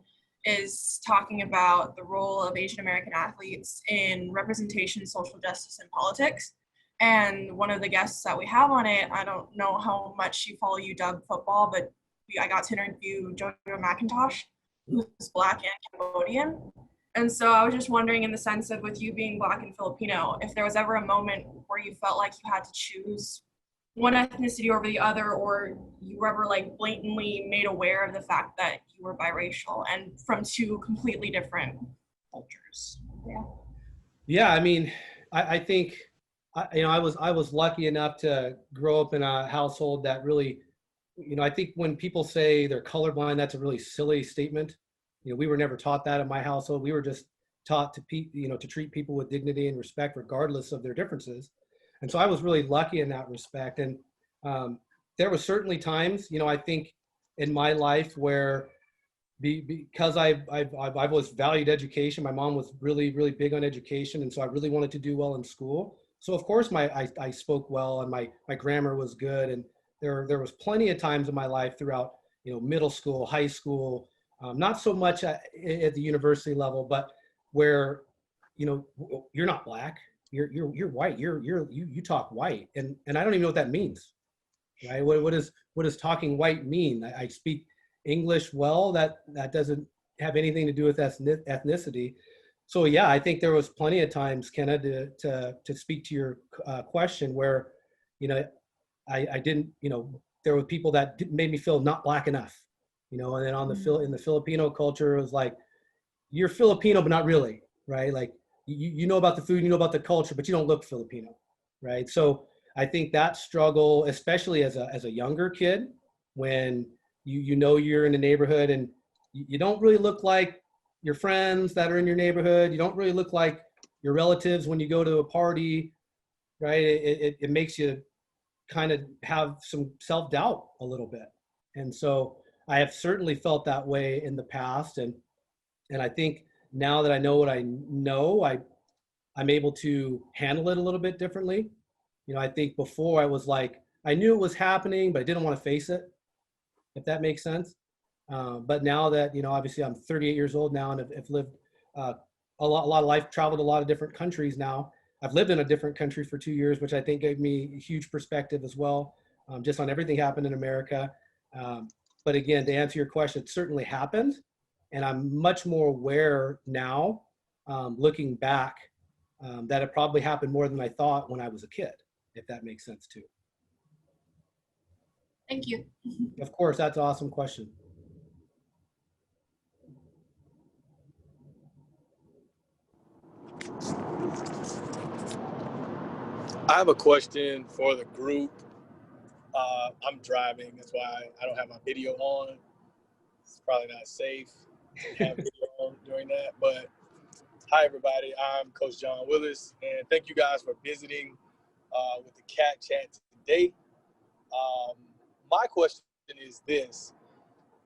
is talking about the role of Asian American athletes in representation, social justice, and politics. And one of the guests that we have on it, I don't know how much you follow UW football, but I got to interview Jojo McIntosh, who's Black and Cambodian. And so I was just wondering, in the sense of, with you being Black and Filipino, if there was ever a moment where you felt like you had to choose one ethnicity over the other, or you were ever like blatantly made aware of the fact that you were biracial and from 2 completely different cultures. Yeah, I mean, I think, I was lucky enough to grow up in a household that really, I think when people say they're colorblind, that's a really silly statement. We were never taught that in my household. We were just taught to treat people with dignity and respect regardless of their differences. And so I was really lucky in that respect. And there were certainly times, I think, in my life where, because I've always valued education, my mom was really, really big on education. And so I really wanted to do well in school. So of course I spoke well, and my grammar was good. And there was plenty of times in my life throughout, middle school, high school, not so much at the university level, but where, you're not Black. You're white. You talk white, and I don't even know what that means, right? What does talking white mean? I speak English well. That doesn't have anything to do with ethnicity. So yeah, I think there was plenty of times, Kenna, to speak to your question, where I didn't, there were people that made me feel not Black enough, and then in the Filipino culture, it was like, you're Filipino but not really, right? Like, you know about the food, you know about the culture, but you don't look Filipino, right? So I think that struggle, especially as a younger kid, when you're in a neighborhood and you don't really look like your friends that are in your neighborhood, you don't really look like your relatives when you go to a party, right? It makes you kind of have some self-doubt a little bit. And so I have certainly felt that way in the past, and I think now that I know what I know, I'm able to handle it a little bit differently. I think before I was like, I knew it was happening, but I didn't want to face it. if that makes sense. But now that, obviously I'm 38 years old now and have lived a lot of life, traveled a lot of different countries now. I've lived in a different country for 2 years, which I think gave me a huge perspective as well, just on everything happened in America. But again, to answer your question, it certainly happened. And I'm much more aware now, looking back, that it probably happened more than I thought when I was a kid, if that makes sense too. Thank you. Of course, that's an awesome question. I have a question for the group. I'm driving, that's why I don't have my video on. It's probably not safe to have video on during that. But hi, everybody. I'm Coach John Willis, and thank you guys for visiting with the CatChat today. My question is this: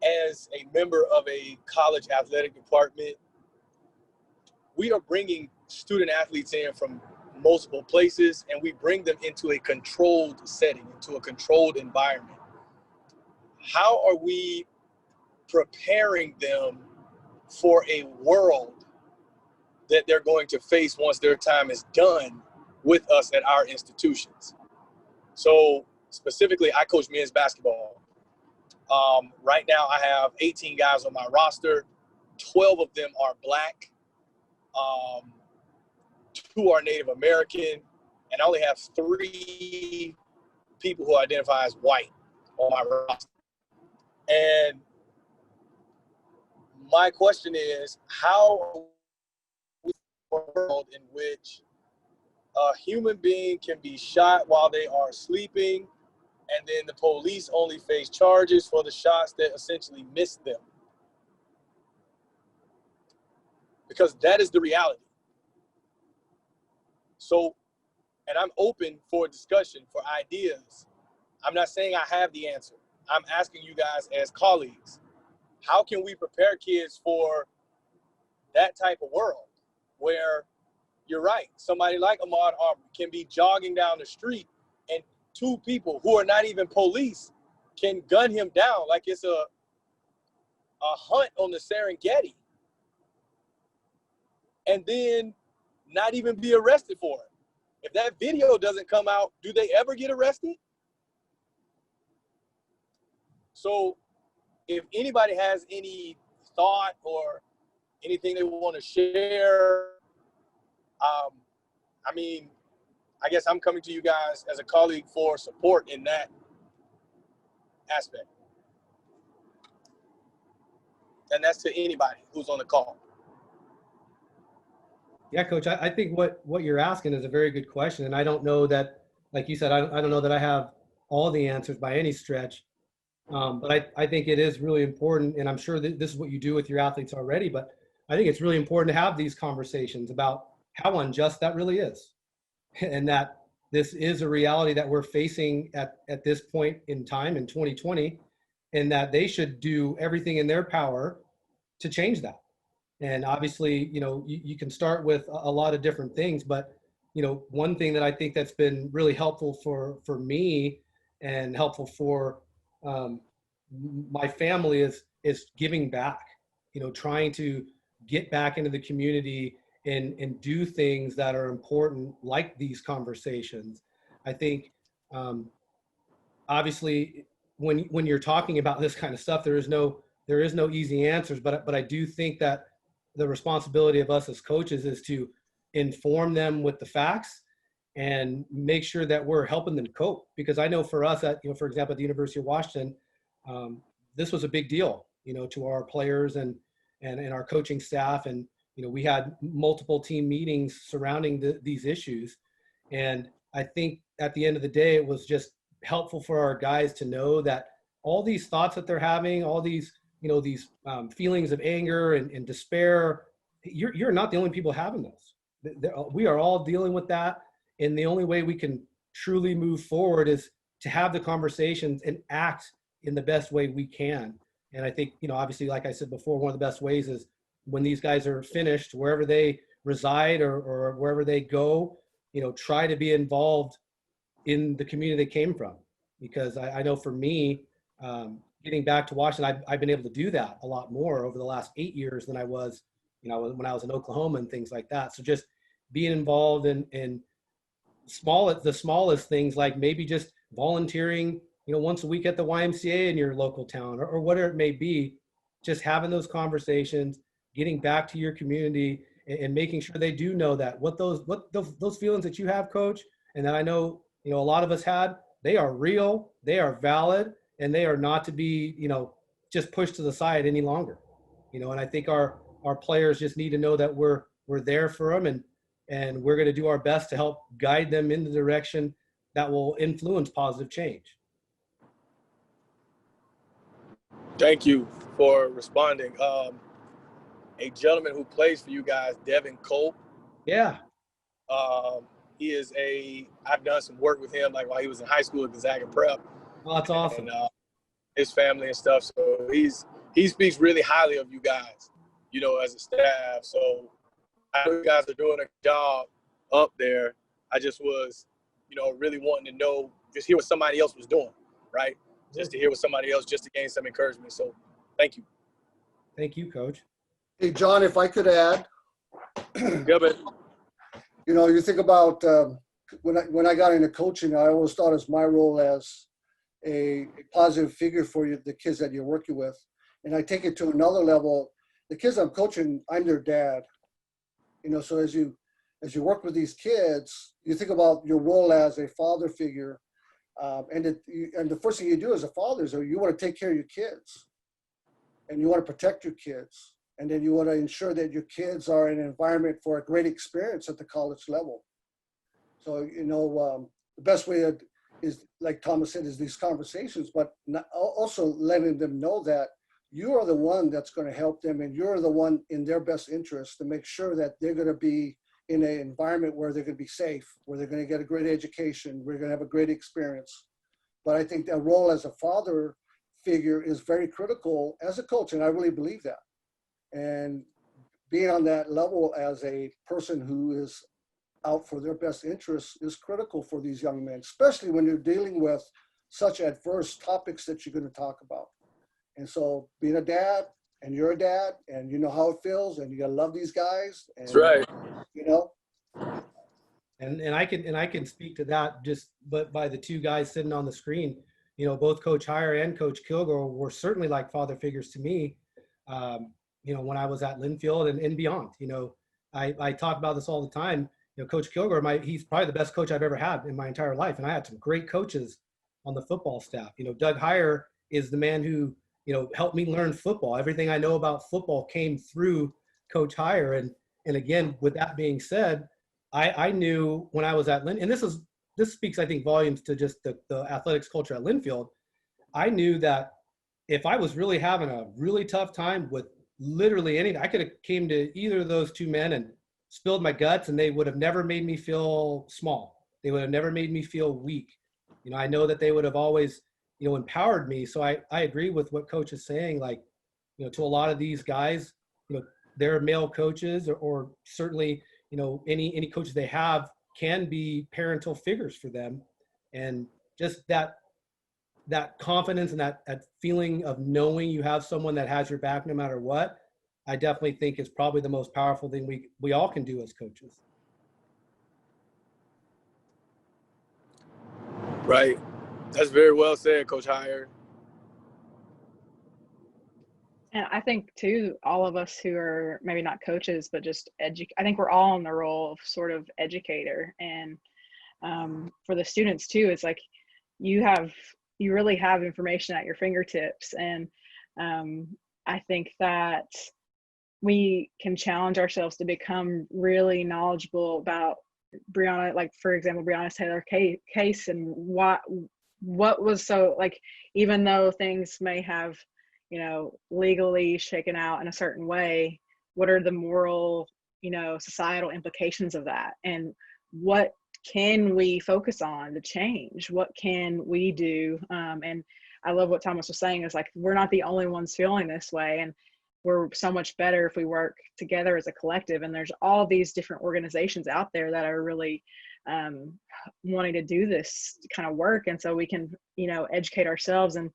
as a member of a college athletic department, we are bringing student athletes in from multiple places, and we bring them into a controlled setting, into a controlled environment. How are we preparing them for a world that they're going to face once their time is done with us at our institutions? So specifically, I coach men's basketball. Right now, I have 18 guys on my roster. 12 of them are Black. 2 are Native American, and I only have 3 people who identify as white on my roster. And my question is, how are we in a world in which a human being can be shot while they are sleeping, and then the police only face charges for the shots that essentially missed them? Because that is the reality. So, and I'm open for discussion, for ideas. I'm not saying I have the answer. I'm asking you guys as colleagues, how can we prepare kids for that type of world where, you're right, somebody like Ahmaud Arbery can be jogging down the street and 2 people who are not even police can gun him down like it's a hunt on the Serengeti, and then not even be arrested for it? If that video doesn't come out, do they ever get arrested? So if anybody has any thought or anything they want to share, I mean, I guess I'm coming to you guys as a colleague for support in that aspect. And that's to anybody who's on the call. Yeah, Coach, I think what you're asking is a very good question. And I don't know that, like you said, I don't know that I have all the answers by any stretch. But I think it is really important, and I'm sure that this is what you do with your athletes already, but I think it's really important to have these conversations about how unjust that really is. And that this is a reality that we're facing at this point in time in 2020, and that they should do everything in their power to change that. And obviously, you can start with a lot of different things, but, one thing that I think that's been really helpful for me and helpful for my family is giving back, trying to get back into the community and do things that are important, like these conversations. I think, obviously, when you're talking about this kind of stuff, there is no easy answers, but I do think that the responsibility of us as coaches is to inform them with the facts and make sure that we're helping them cope. Because I know for us at, for example, at the University of Washington, this was a big deal, to our players and our coaching staff. And, we had multiple team meetings surrounding these issues. And I think at the end of the day, it was just helpful for our guys to know that all these thoughts that they're having, all these, these feelings of anger and despair, you're not the only people having those. We are all dealing with that. And the only way we can truly move forward is to have the conversations and act in the best way we can. And I think, obviously, like I said before, one of the best ways is when these guys are finished, wherever they reside or wherever they go, try to be involved in the community they came from. Because I know for me, getting back to Washington, I've been able to do that a lot more over the last 8 years than I was, when I was in Oklahoma and things like that. So just being involved in the smallest things, like maybe just volunteering, once a week at the YMCA in your local town, or whatever it may be, just having those conversations, getting back to your community, and making sure they do know that what those feelings that you have, Coach, and that I know, a lot of us had, they are real, they are valid, and they are not to be, just pushed to the side any longer. And I think our players just need to know that we're there for them, and we're going to do our best to help guide them in the direction that will influence positive change. Thank you for responding. A gentleman who plays for you guys, Devin Cope. Yeah. He is I've done some work with him, like while he was in high school at Gonzaga Prep. Well, that's awesome. And his family and stuff. So he speaks really highly of you guys, as a staff. So I know you guys are doing a job up there. I just was, really wanting to know, just hear what somebody else was doing, right? Just to hear what somebody else, just to gain some encouragement. So thank you. Thank you, Coach. Hey, John, if I could add, Yeah, but you think about when I got into coaching, I always thought as my role as a positive figure for the kids that you're working with. And I take it to another level. The kids I'm coaching, I'm their dad. So as you work with these kids, you think about your role as a father figure. And the first thing you do as a father is you want to take care of your kids, and you want to protect your kids. And then you want to ensure that your kids are in an environment for a great experience at the college level. So, the best way is, like Thomas said, is these conversations, but also letting them know that you are the one that's going to help them, and you're the one in their best interest to make sure that they're going to be in an environment where they're going to be safe, where they're going to get a great education, where they're going to have a great experience. But I think that role as a father figure is very critical as a coach, and I really believe that. And being on that level as a person who is out for their best interests is critical for these young men, especially when you're dealing with such adverse topics that you're going to talk about. And so being a dad, and you're a dad, and you know how it feels, and you got to love these guys. And, that's right. And I can speak to that but by the two guys sitting on the screen, both Coach Heyer and Coach Kilgore were certainly like father figures to me. When I was at Linfield and beyond, I talk about this all the time. Coach Kilgore, he's probably the best coach I've ever had in my entire life. And I had some great coaches on the football staff. Doug Heyer is the man who, helped me learn football. Everything I know about football came through Coach Heyer. And again, with that being said, I knew when I was at Linfield, and this speaks, I think, volumes to just the athletics culture at Linfield. I knew that if I was really having a really tough time with literally anything, I could have came to either of those two men and spilled my guts, and they would have never made me feel small. They would have never made me feel weak. I know that they would have always, empowered me. So I agree with what Coach is saying. Like, to a lot of these guys, they're male coaches, or certainly, any coaches they have can be parental figures for them. And just that confidence and that feeling of knowing you have someone that has your back no matter what, I definitely think is probably the most powerful thing we all can do as coaches. Right. That's very well said, Coach Heyer. And I think too, all of us who are maybe not coaches, but just I think we're all in the role of sort of educator. And for the students too, it's like you really have information at your fingertips. And I think that we can challenge ourselves to become really knowledgeable about Breonna, like for example, Breonna Taylor case, and what was so, like, even though things may have, legally shaken out in a certain way, what are the moral, societal implications of that? And what can we focus on to change? What can we do? And I love what Thomas was saying, is like, we're not the only ones feeling this way. And we're so much better if we work together as a collective. And there's all these different organizations out there that are really wanting to do this kind of work. And so we can, educate ourselves and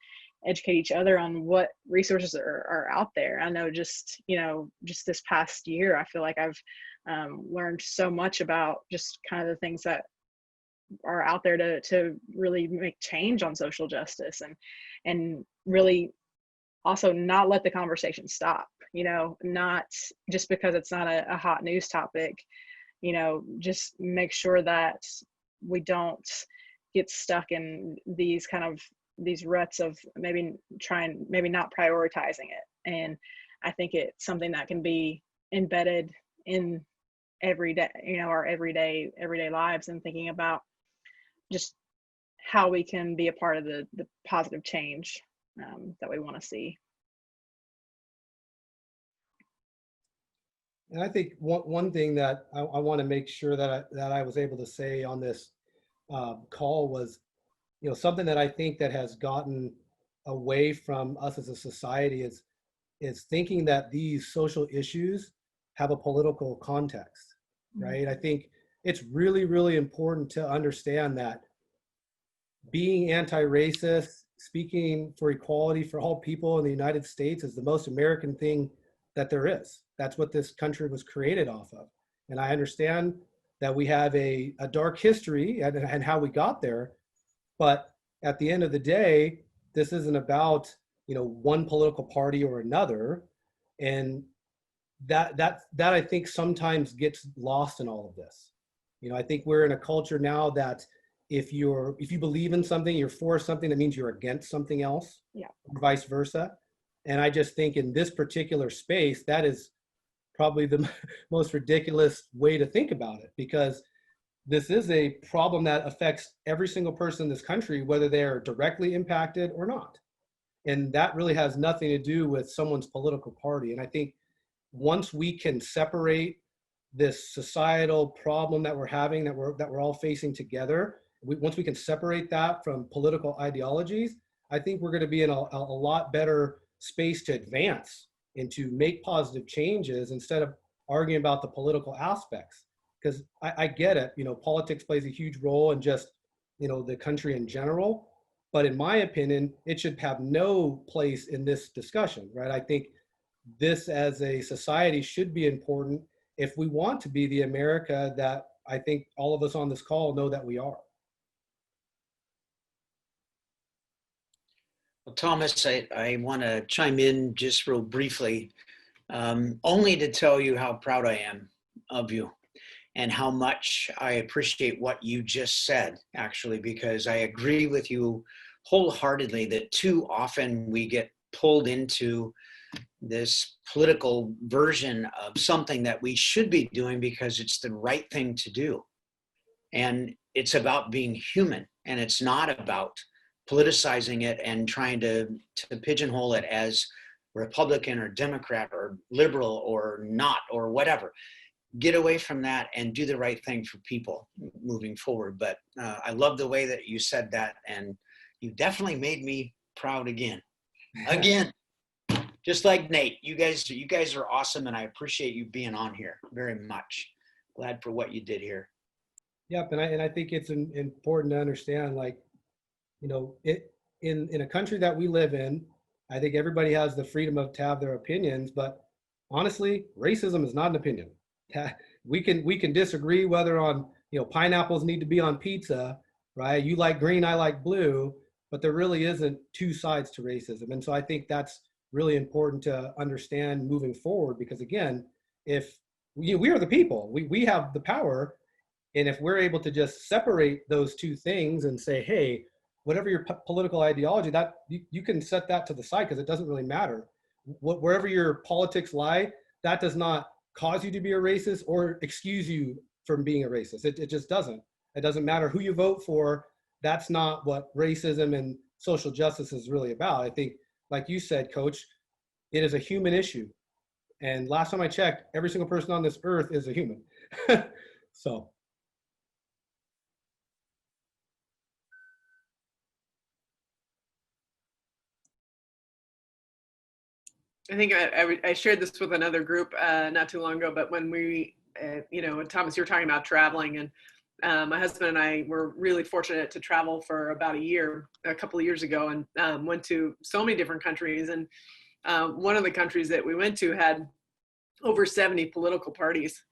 educate each other on what resources are out there. I know just this past year, I feel like I've learned so much about just kind of the things that are out there to really make change on social justice, and really also not let the conversation stop, not just because it's not a hot news topic, just make sure that we don't get stuck in these ruts of maybe not prioritizing it. And I think it's something that can be embedded in every day, our everyday lives, and thinking about just how we can be a part of the positive change that we want to see. And I think one thing that I want to make sure that I was able to say on this call was, something that I think that has gotten away from us as a society is thinking that these social issues have a political context, right? I think it's really, really important to understand that being anti-racist, speaking for equality for all people in the United States is the most American thing that there is. That's what this country was created off of. And I understand that we have a dark history and how we got there, but at the end of the day, this isn't about, one political party or another. And that I think sometimes gets lost in all of this. I think we're in a culture now that if you believe in something, you're for something, that means you're against something else, or vice versa. And I just think in this particular space, that is probably the most ridiculous way to think about it, because this is a problem that affects every single person in this country, whether they are directly impacted or not. And that really has nothing to do with someone's political party. And I think once we can separate this societal problem that we're having, that we're all facing together, once we can separate that from political ideologies, I think we're going to be in a lot better space to advance and to make positive changes instead of arguing about the political aspects. Because I get it, politics plays a huge role in just, the country in general. But in my opinion, it should have no place in this discussion, right? I think this as a society should be important if we want to be the America that I think all of us on this call know that we are. Well, Thomas, I want to chime in just real briefly, only to tell you how proud I am of you and how much I appreciate what you just said, actually, because I agree with you wholeheartedly that too often we get pulled into this political version of something that we should be doing because it's the right thing to do. And it's about being human, and it's not about politicizing it and trying to pigeonhole it as Republican or Democrat or liberal or not or whatever. Get away from that and do the right thing for people moving forward. But I love the way that you said that, and you definitely made me proud again. Just like Nate, you guys are awesome, and I appreciate you being on here very much. Glad for what you did here. Yep, and I think it's important to understand, in a country that we live in, I think everybody has the freedom to have their opinions, but honestly, racism is not an opinion. We can disagree whether on, pineapples need to be on pizza, right? You like green, I like blue, but there really isn't two sides to racism. And so I think that's really important to understand moving forward, because again, if we are the people, we have the power. And if we're able to just separate those two things and say, hey, whatever your political ideology, that you can set that to the side, because it doesn't really matter. Wherever your politics lie, that does not cause you to be a racist or excuse you from being a racist. It just doesn't. It doesn't matter who you vote for. That's not what racism and social justice is really about. I think, like you said, Coach, it is a human issue. And last time I checked, every single person on this earth is a human. So. I think I shared this with another group not too long ago, but when we, Thomas, you were talking about traveling, and my husband and I were really fortunate to travel for about a couple of years ago, and went to so many different countries. And one of the countries that we went to had over 70 political parties.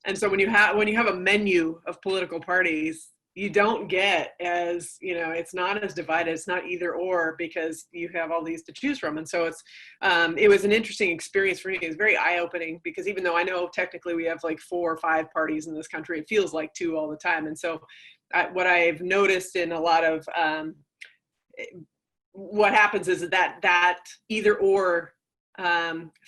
And so when you have a menu of political parties, you don't get as, it's not as divided. It's not either or, because you have all these to choose from. And so it was an interesting experience for me. It was very eye-opening, because even though I know technically we have like 4 or 5 parties in this country, it feels like 2 all the time. And so what I've noticed in a lot of what happens is that either or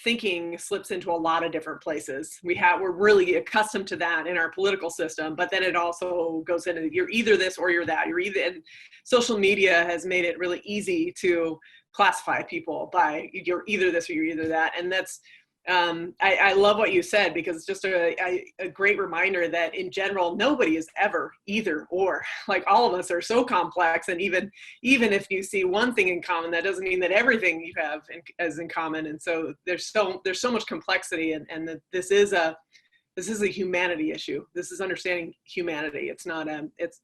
thinking slips into a lot of different places. We're really accustomed to that in our political system, but then it also goes into, you're either this or you're that. And social media has made it really easy to classify people by you're either this or you're either that. And that's, I love what you said, because it's just a great reminder that in general, nobody is ever either or. Like, all of us are so complex, and even if you see one thing in common, that doesn't mean that everything you have is in common. And so there's so much complexity, and that this is a humanity issue. This is understanding humanity. It's not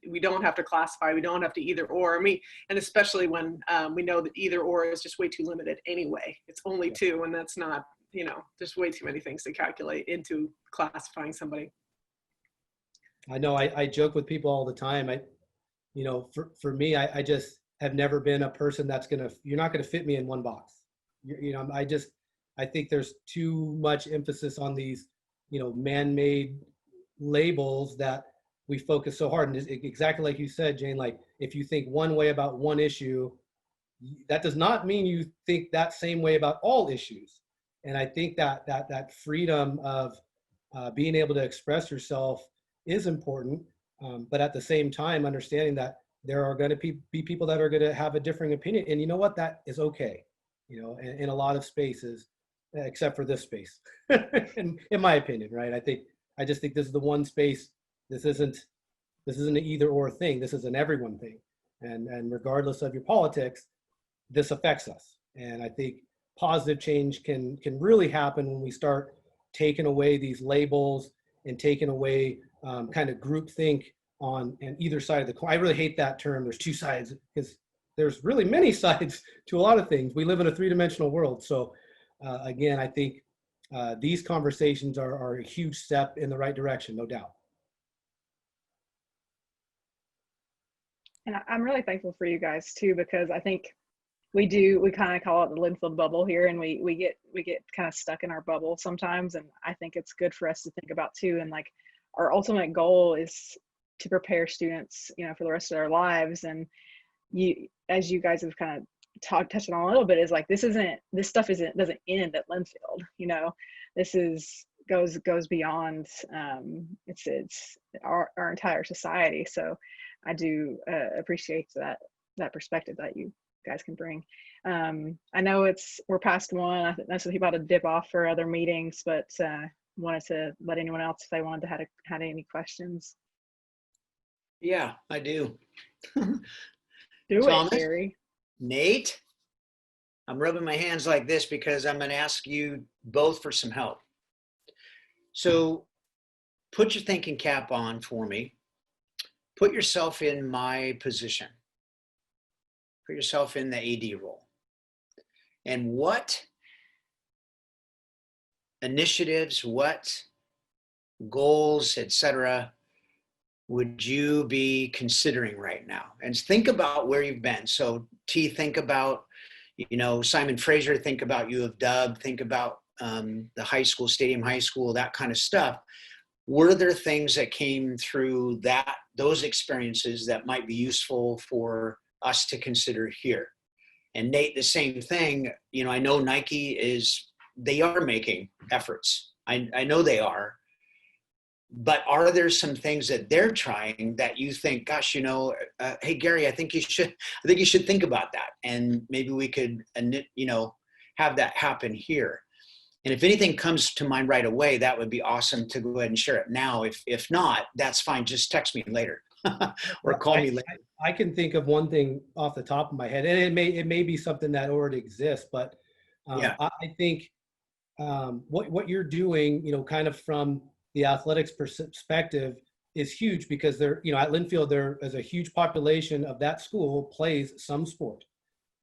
we don't have to classify. We don't have to either or. And especially when we know that either or is just way too limited anyway. It's only 2, and that's not. There's way too many things to calculate into classifying somebody. I know I joke with people all the time. For me, I just have never been a person you're not going to fit me in one box. I think there's too much emphasis on these, man-made labels that we focus so hard. And exactly like you said, Jane, like, if you think one way about one issue, that does not mean you think that same way about all issues. And I think that freedom of being able to express yourself is important, but at the same time, understanding that there are going to be people that are going to have a differing opinion, and you know what, that is okay. In a lot of spaces, except for this space, in my opinion, right? I just think this is the one space. This isn't an either or thing. This is an everyone thing, and regardless of your politics, this affects us. And I think positive change can really happen when we start taking away these labels and taking away kind of groupthink on either side of the coin. I really hate that term. There's 2 sides, because there's really many sides to a lot of things. We live in a 3-dimensional world. So again, I think these conversations are a huge step in the right direction, no doubt. And I'm really thankful for you guys too, because I think we kind of call it the Linfield bubble here, and we get kind of stuck in our bubble sometimes. And I think it's good for us to think about too. And like, our ultimate goal is to prepare students, for the rest of their lives. And as you guys have kind of touched on a little bit, is like, this stuff doesn't end at Linfield. This goes beyond, it's our entire society. So I do appreciate that perspective that you guys can bring. I know we're past 1. I think most of the people had to dip off for other meetings, but wanted to let anyone else, if they wanted to had any questions. Yeah, I do. Do Thomas, it, Gary. Nate, I'm rubbing my hands like this because I'm going to ask you both for some help. So put your thinking cap on for me. Put yourself in my position. Put yourself in the AD role. And what initiatives, what goals, etc., would you be considering right now? And think about where you've been. So T, think about, Simon Fraser, think about U of Dub, think about the high school, Stadium High School, that kind of stuff. Were there things that came through those experiences that might be useful for us to consider here? And Nate, the same thing. I know Nike they are making efforts. I know they are. But are there some things that they're trying that you think, gosh, hey Gary, I think you should think about that, and maybe we could, have that happen here. And if anything comes to mind right away, that would be awesome to go ahead and share it now. If not, that's fine. Just text me later or call me later. I can think of one thing off the top of my head, and it may be something that already exists, but I think what you're doing, kind of from the athletics perspective, is huge because there, you know, at Linfield, there is a huge population of that school plays some sport.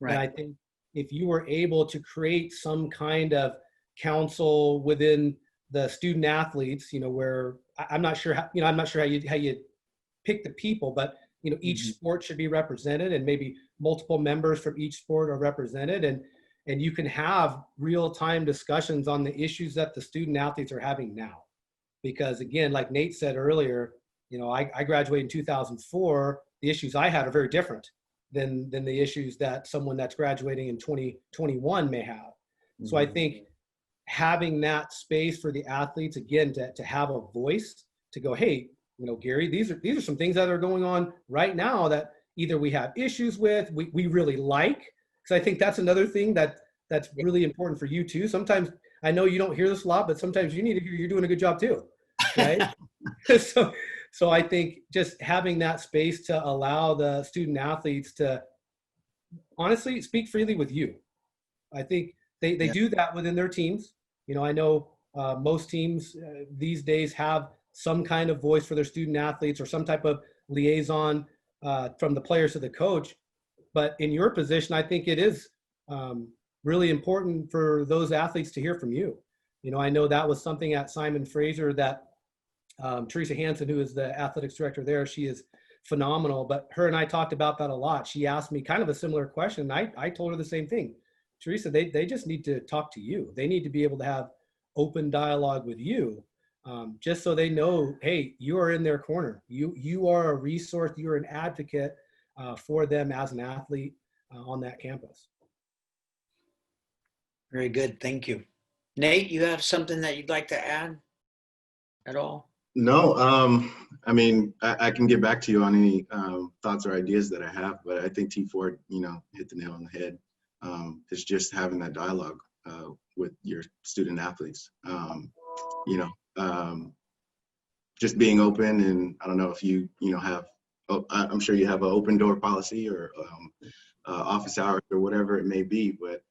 Right. And I think if you were able to create some kind of council within the student athletes, you know, where I'm not sure how, you know, I'm not sure how you pick the people, but you know, each sport should be represented, and maybe multiple members from each sport are represented, and you can have real-time discussions on the issues that the student athletes are having now. Because again, like Nate said earlier, you know, I graduated in 2004. The issues I had are very different than the issues that someone that's graduating in 2021 may have. So I think having that space for the athletes, again, to have a voice, to go, hey, you know, Gary, these are some things that are going on right now that either we have issues with, we really like, because I think that's another thing that's really important for you too. Sometimes, I know you don't hear this a lot, but sometimes you need to hear you're doing a good job too, right? So I think just having that space to allow the student athletes to honestly speak freely with you. I think they do that within their teams. You know, I know most teams these days have some kind of voice for their student athletes or some type of liaison from the players to the coach. But in your position, I think it is really important for those athletes to hear from you. You know, I know that was something at Simon Fraser that Teresa Hansen, who is the athletics director there, she is phenomenal, but her and I talked about that a lot. She asked me kind of a similar question. I told her the same thing. Teresa, they just need to talk to you. They need to be able to have open dialogue with you, just so they know, hey, you are in their corner. You are a resource. You're an advocate for them as an athlete on that campus. Very good. Thank you. Nate, you have something that you'd like to add at all? No, I mean, I can get back to you on any thoughts or ideas that I have, but I think T Ford, you know, hit the nail on the head. It's just having that dialogue with your student athletes. You know, just being open, and I don't know if you know have, I'm sure you have an open door policy or office hours or whatever it may be, but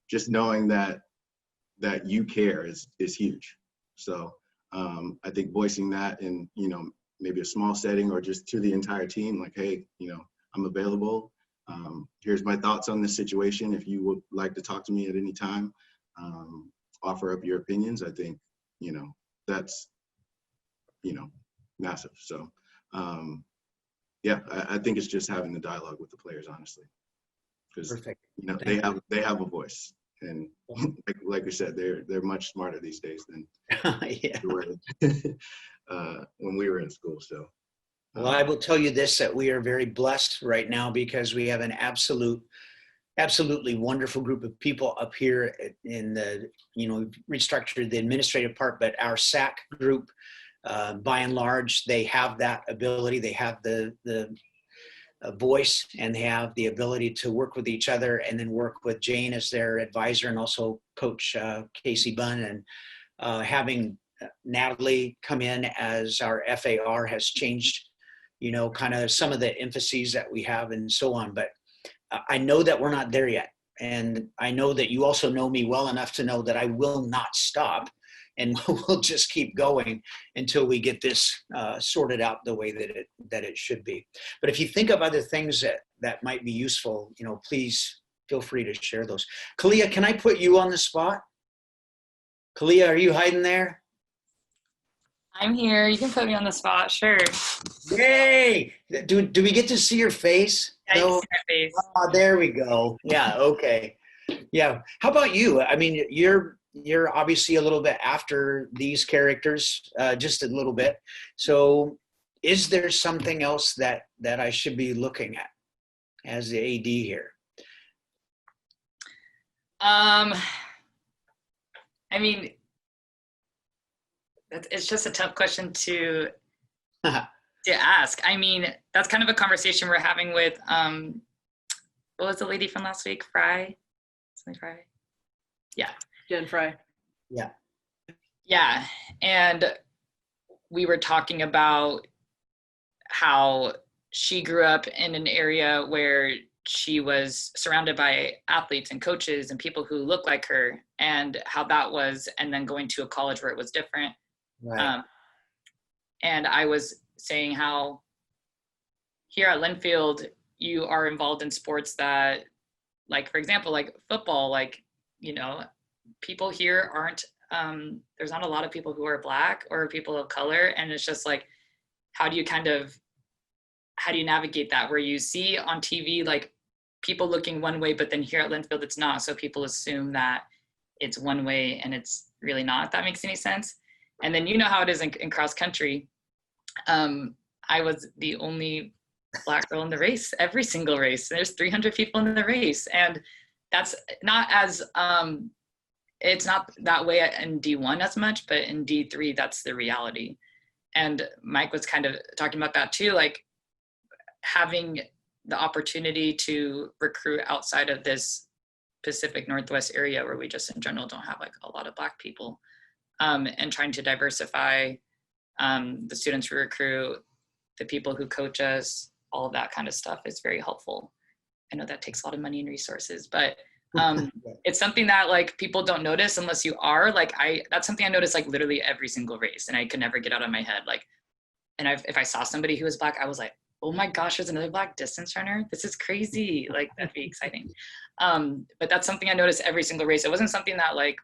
just knowing that you care is huge. So I think voicing that in, you know, maybe a small setting or just to the entire team, like, hey, you know, I'm available. Here's my thoughts on this situation. If you would like to talk to me at any time, offer up your opinions. I think, you know, that's, you know, massive. So yeah, I think it's just having the dialogue with the players, honestly, because you know, they have a voice. And like we said, they're much smarter these days than when we were in school. So, well, I will tell you this, that we are very blessed right now because we have an absolutely wonderful group of people up here in the, you know, restructured the administrative part, but our SAC group, by and large, they have that ability. They have the voice, and they have the ability to work with each other, and then work with Jane as their advisor, and also Coach Casey Bunn, and having Natalie come in as our FAR has changed, you know, kind of some of the emphases that we have and so on. But I know that we're not there yet. And I know that you also know me well enough to know that I will not stop, and we'll just keep going until we get this sorted out the way that it should be. But if you think of other things that might be useful, you know, please feel free to share those. Kalia, can I put you on the spot? Kalia, are you hiding there? I'm here. You can put me on the spot, sure. Yay! Do we get to see your face? Yeah, no? You can see my face. Oh, there we go. Yeah, okay. Yeah. How about you? I mean, you're obviously a little bit after these characters, just a little bit. So is there something else that I should be looking at as the AD here? I mean, it's just a tough question to ask. I mean, that's kind of a conversation we're having with, what was the lady from last week? Fry? Something Fry? Yeah. Jen Fry. Yeah. Yeah. And we were talking about how she grew up in an area where she was surrounded by athletes and coaches and people who look like her, and how that was, and then going to a college where it was different. Right. And I was saying how here at Linfield, you are involved in sports that, like, for example, like football, like, you know, people here aren't, there's not a lot of people who are Black or people of color. And it's just like, how do you navigate that, where you see on TV, like, people looking one way, but then here at Linfield, it's not. So people assume that it's one way and it's really not, if that makes any sense. And then you know how it is in cross country. I was the only Black girl in the race, every single race. There's 300 people in the race. And that's not as, it's not that way in D1 as much, but in D3, that's the reality. And Mike was kind of talking about that too, like having the opportunity to recruit outside of this Pacific Northwest area where we just in general don't have like a lot of Black people, and trying to diversify the students we recruit, the people who coach us, all of that kind of stuff is very helpful. I know that takes a lot of money and resources, but it's something that like people don't notice unless you are like, that's something I noticed like literally every single race, and I could never get out of my head. Like, and if I saw somebody who was Black, I was like, oh my gosh, there's another Black distance runner. This is crazy. Like, that'd be exciting. But that's something I noticed every single race. It wasn't something that like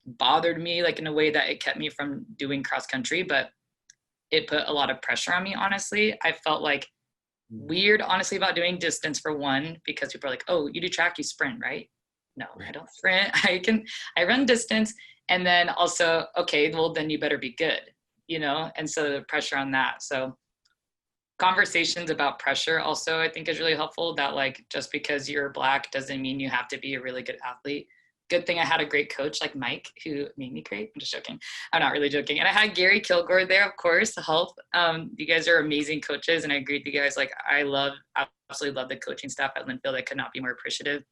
bothered me like in a way that it kept me from doing cross country, but it put a lot of pressure on me, honestly. I felt like weird, honestly, about doing distance for one, because people are like, oh, you do track, you sprint, right? No, I don't sprint. I run distance. And then also, okay, well, then you better be good, you know? And so the pressure on that. So conversations about pressure also, I think, is really helpful, that like, just because you're Black doesn't mean you have to be a really good athlete. Good thing I had a great coach like Mike who made me great. I'm just joking. I'm not really joking. And I had Gary Kilgore there, of course, health. You guys are amazing coaches. And I agree with you guys. Like, I absolutely love the coaching staff at Linfield. I could not be more appreciative.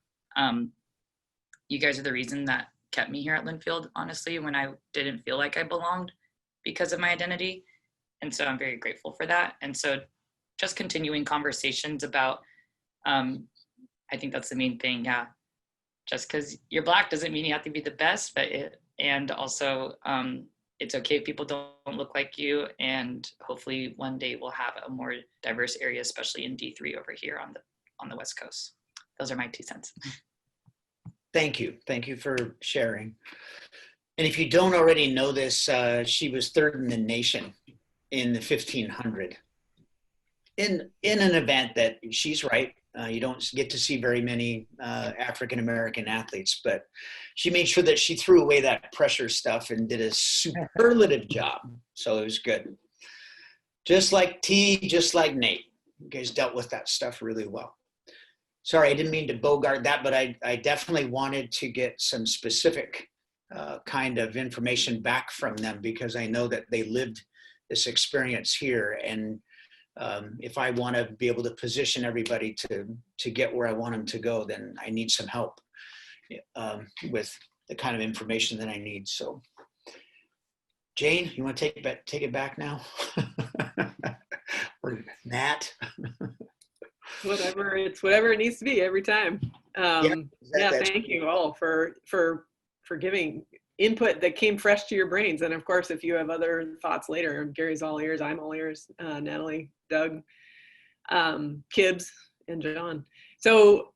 You guys are the reason that kept me here at Linfield, honestly, when I didn't feel like I belonged because of my identity. And so I'm very grateful for that. And so just continuing conversations about, I think that's the main thing. Yeah. Just because you're Black doesn't mean you have to be the best, but and also it's okay if people don't look like you. And hopefully one day we'll have a more diverse area, especially in D3 over here on the West Coast. Those are my 2 cents. Thank you. Thank you for sharing. And if you don't already know this, she was 3rd in the nation in the 1500 in an event that, she's right, you don't get to see very many African-American athletes, but she made sure that she threw away that pressure stuff and did a superlative job. So it was good. Just like T, just like Nate. You guys dealt with that stuff really well. Sorry, I didn't mean to bogart that, but I definitely wanted to get some specific kind of information back from them, because I know that they lived this experience here. And if I want to be able to position everybody to get where I want them to go, then I need some help with the kind of information that I need. So, Jane, you want to take it back now? Or Nat? Whatever it needs to be every time. Thank you all for giving input that came fresh to your brains. And of course, if you have other thoughts later, Gary's all ears, I'm all ears, Natalie, Doug, Kibbs, and John. So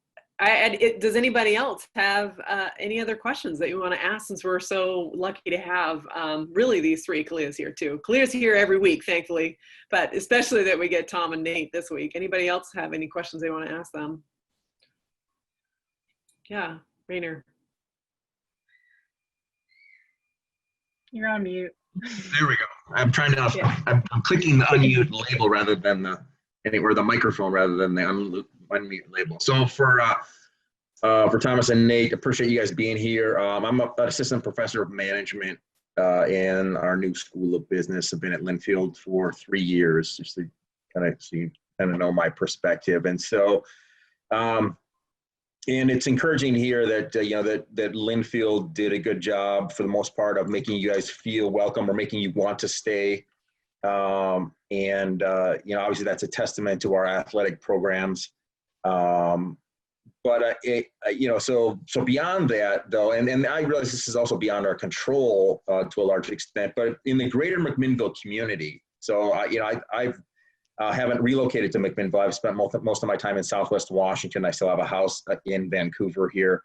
does anybody else have any other questions that you want to ask, since we're so lucky to have really these 3 Kalias here too. Kalia's here every week, thankfully, but especially that we get Tom and Nate this week. Anybody else have any questions they want to ask them? Yeah, Rainer. You're on mute. There we go. I'm trying to, Yeah. I'm clicking the unmute label rather than the microphone rather than the unmute label. So for Thomas and Nate, appreciate you guys being here. I'm an assistant professor of management in our new School of Business. I've been at Linfield for 3 years, just to kind of know my perspective. And so, and it's encouraging here that that Linfield did a good job for the most part of making you guys feel welcome or making you want to stay. Obviously that's a testament to our athletic programs. So beyond that though, and I realize this is also beyond our control to a large extent, but in the greater McMinnville community, So, I haven't relocated to McMinnville. I've spent most of my time in Southwest Washington. I still have a house in Vancouver here.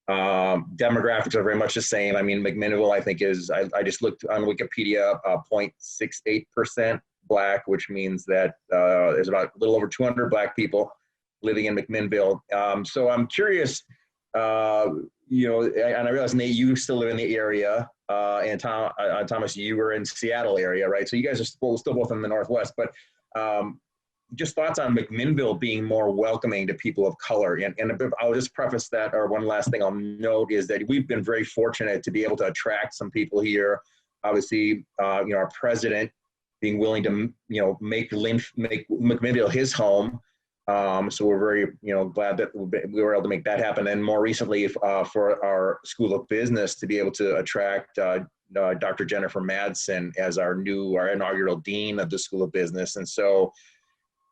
Demographics are very much the same. I mean, McMinnville, I think I just looked on Wikipedia, 0.68% Black, which means that there's about a little over 200 Black people living in McMinnville. So I'm curious, and I realize, Nate, you still live in the area, and Thomas, you were in Seattle area, right? So you guys are still both in the Northwest, but just thoughts on McMinnville being more welcoming to people of color. And I'll just preface that, or one last thing I'll note is that we've been very fortunate to be able to attract some people here. Obviously, our president being willing to, make McMinnville his home. So we're very, glad that we were able to make that happen. And more recently, for our School of Business to be able to attract Dr. Jennifer Madsen as our inaugural dean of the School of Business. And so,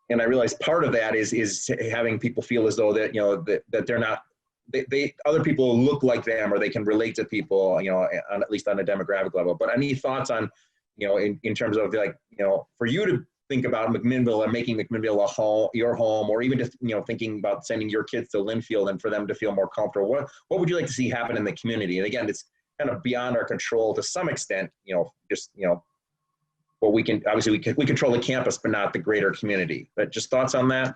and I realize part of that is having people feel as though that, that they're not, other people look like them, or they can relate to people, at least on a demographic level. But any thoughts on, in terms of for you to think about McMinnville and making McMinnville a home, your home, or even just, thinking about sending your kids to Linfield and for them to feel more comfortable, what would you like to see happen in the community? And again, it's kind of beyond our control to some extent, well, we can, obviously we control the campus, but not the greater community. But just thoughts on that?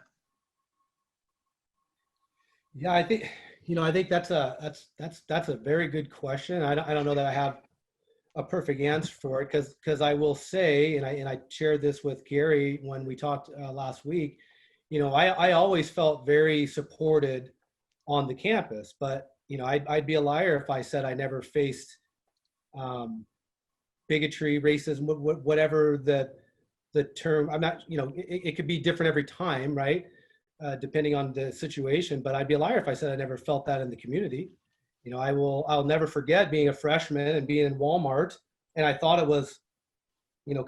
Yeah, I think that's a very good question. I don't know that I have a perfect answer for it, because I will say, and I shared this with Gary when we talked last week, I always felt very supported on the campus, but I'd be a liar if I said I never faced bigotry, racism, whatever the term. I'm not, it could be different every time, right? Depending on the situation, but I'd be a liar if I said I never felt that in the community. I'll never forget being a freshman and being in Walmart, and I thought it was,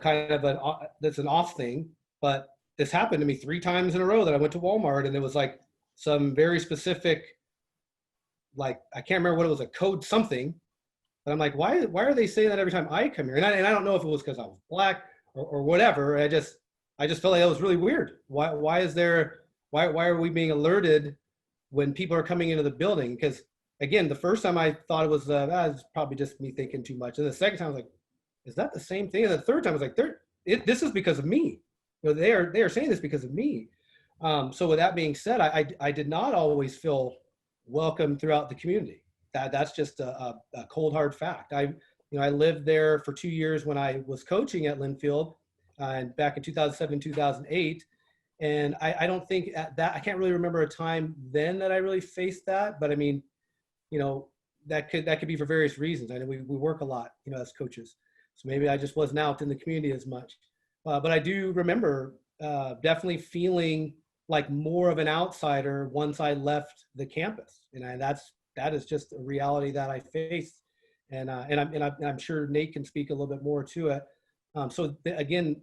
kind of that's an off thing, but this happened to me 3 times in a row that I went to Walmart, and it was like some very specific, like, I can't remember what it was, a code something, but I'm like, why are they saying that every time I come here? And I don't know if it was because I was Black or whatever. I just felt like it was really weird. Why are we being alerted when people are coming into the building? Because again, the first time I thought it was it's probably just me thinking too much. And the second time I was like, is that the same thing? And the third time I was like, this is because of me. They are saying this because of me. So with that being said, I did not always feel welcome throughout the community. That's just a cold hard fact. I lived there for 2 years when I was coaching at Linfield, and back in 2007, 2008. And I don't think I can't really remember a time then that I really faced that. But I mean, that could be for various reasons. I know we work a lot, as coaches. So maybe I just wasn't out in the community as much. But I do remember definitely feeling like more of an outsider once I left the campus. And that is just a reality that I faced. And I'm sure Nate can speak a little bit more to it. Again,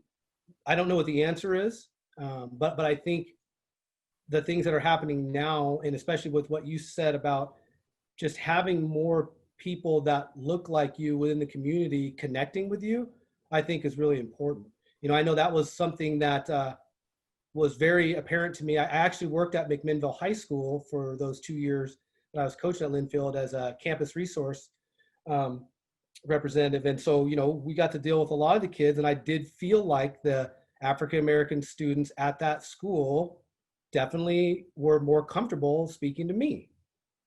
I don't know what the answer is, but I think the things that are happening now, and especially with what you said about just having more people that look like you within the community connecting with you, I think is really important. I know that was something that was very apparent to me. I actually worked at McMinnville High School for those 2 years that I was coaching at Linfield as a campus resource representative. And so, we got to deal with a lot of the kids, and I did feel like the African-American students at that school definitely were more comfortable speaking to me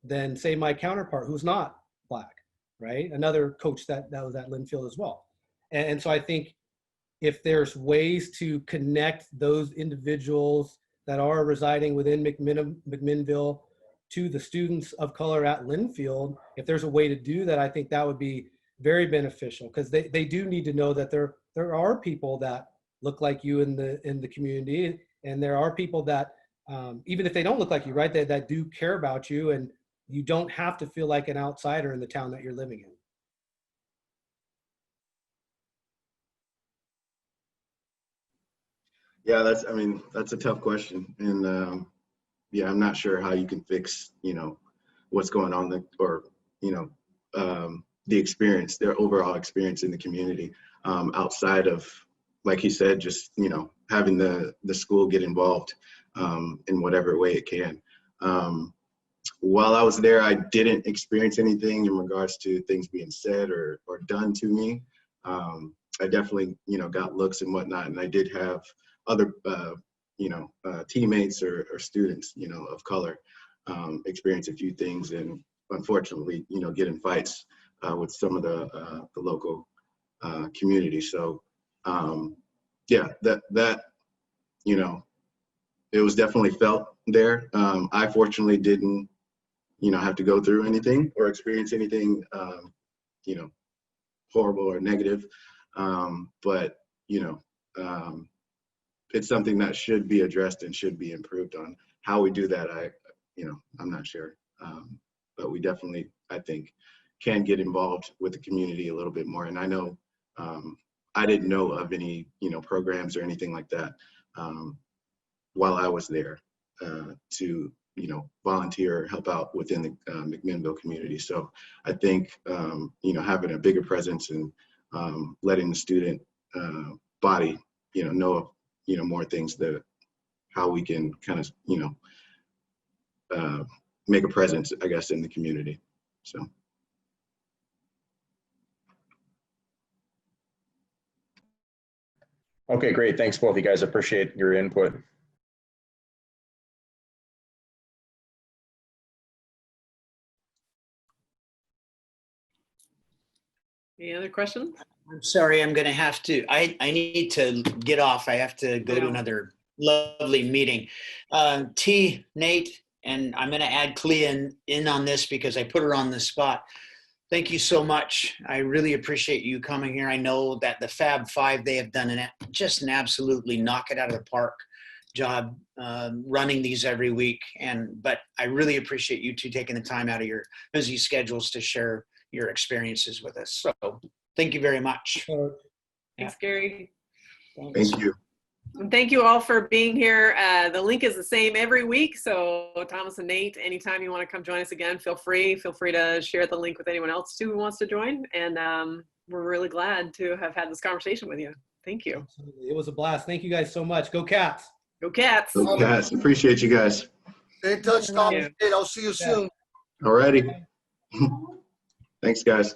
than, say, my counterpart who's not Black, right? Another coach that was at Linfield as well. And so I think if there's ways to connect those individuals that are residing within McMinnville to the students of color at Linfield, if there's a way to do that, I think that would be very beneficial, because they do need to know that there are people that look like you in the community, and there are people that even if they don't look like you, right, that do care about you, and you don't have to feel like an outsider in the town that you're living in. Yeah, that's a tough question. And yeah, I'm not sure how you can fix, what's going on the experience, their overall experience in the community, outside of, like he said, just, you know, having the school get involved in whatever way it can. While I was there, I didn't experience anything in regards to things being said or done to me. I definitely, you know, got looks and whatnot, and I did have other, you know, teammates or students, you know, of color experience a few things, and unfortunately, you know, get in fights with some of the local community. So, yeah, that, you know, it was definitely felt there. I fortunately didn't, you know, have to go through anything or experience anything, you know, horrible or negative. But, you know, it's something that should be addressed and should be improved on. How we do that, you know, I'm not sure. But we definitely, I think, can get involved with the community a little bit more. And I know, I didn't know of any, you know, programs or anything like that while I was there to, you know, volunteer or help out within the McMinnville community. So I think, you know, having a bigger presence and letting the student body, you know, you know, more things that how we can kind of, you know, make a presence, I guess, in the community. So. Okay, great. Thanks, both of you guys. Appreciate your input. Any other questions? I'm sorry, I'm gonna have to, I need to get off. I have to go to another lovely meeting. T, Nate, and I'm gonna add Clea in on this because I put her on the spot. Thank you so much. I really appreciate you coming here. I know that the Fab Five, they have done just an absolutely knock it out of the park job running these every week. But I really appreciate you two taking the time out of your busy schedules to share your experiences with us. So thank you very much. Thanks, Gary. Thank you. And thank you all for being here. The link is the same every week. So Thomas and Nate, anytime you want to come join us again, feel free to share the link with anyone else too who wants to join. And we're really glad to have had this conversation with you. Thank you. Absolutely. It was a blast. Thank you guys so much. Go Cats. Go Cats. Go Cats. Appreciate you guys. Stay in touch, Tom. I'll see you soon. Alrighty. Thanks, guys.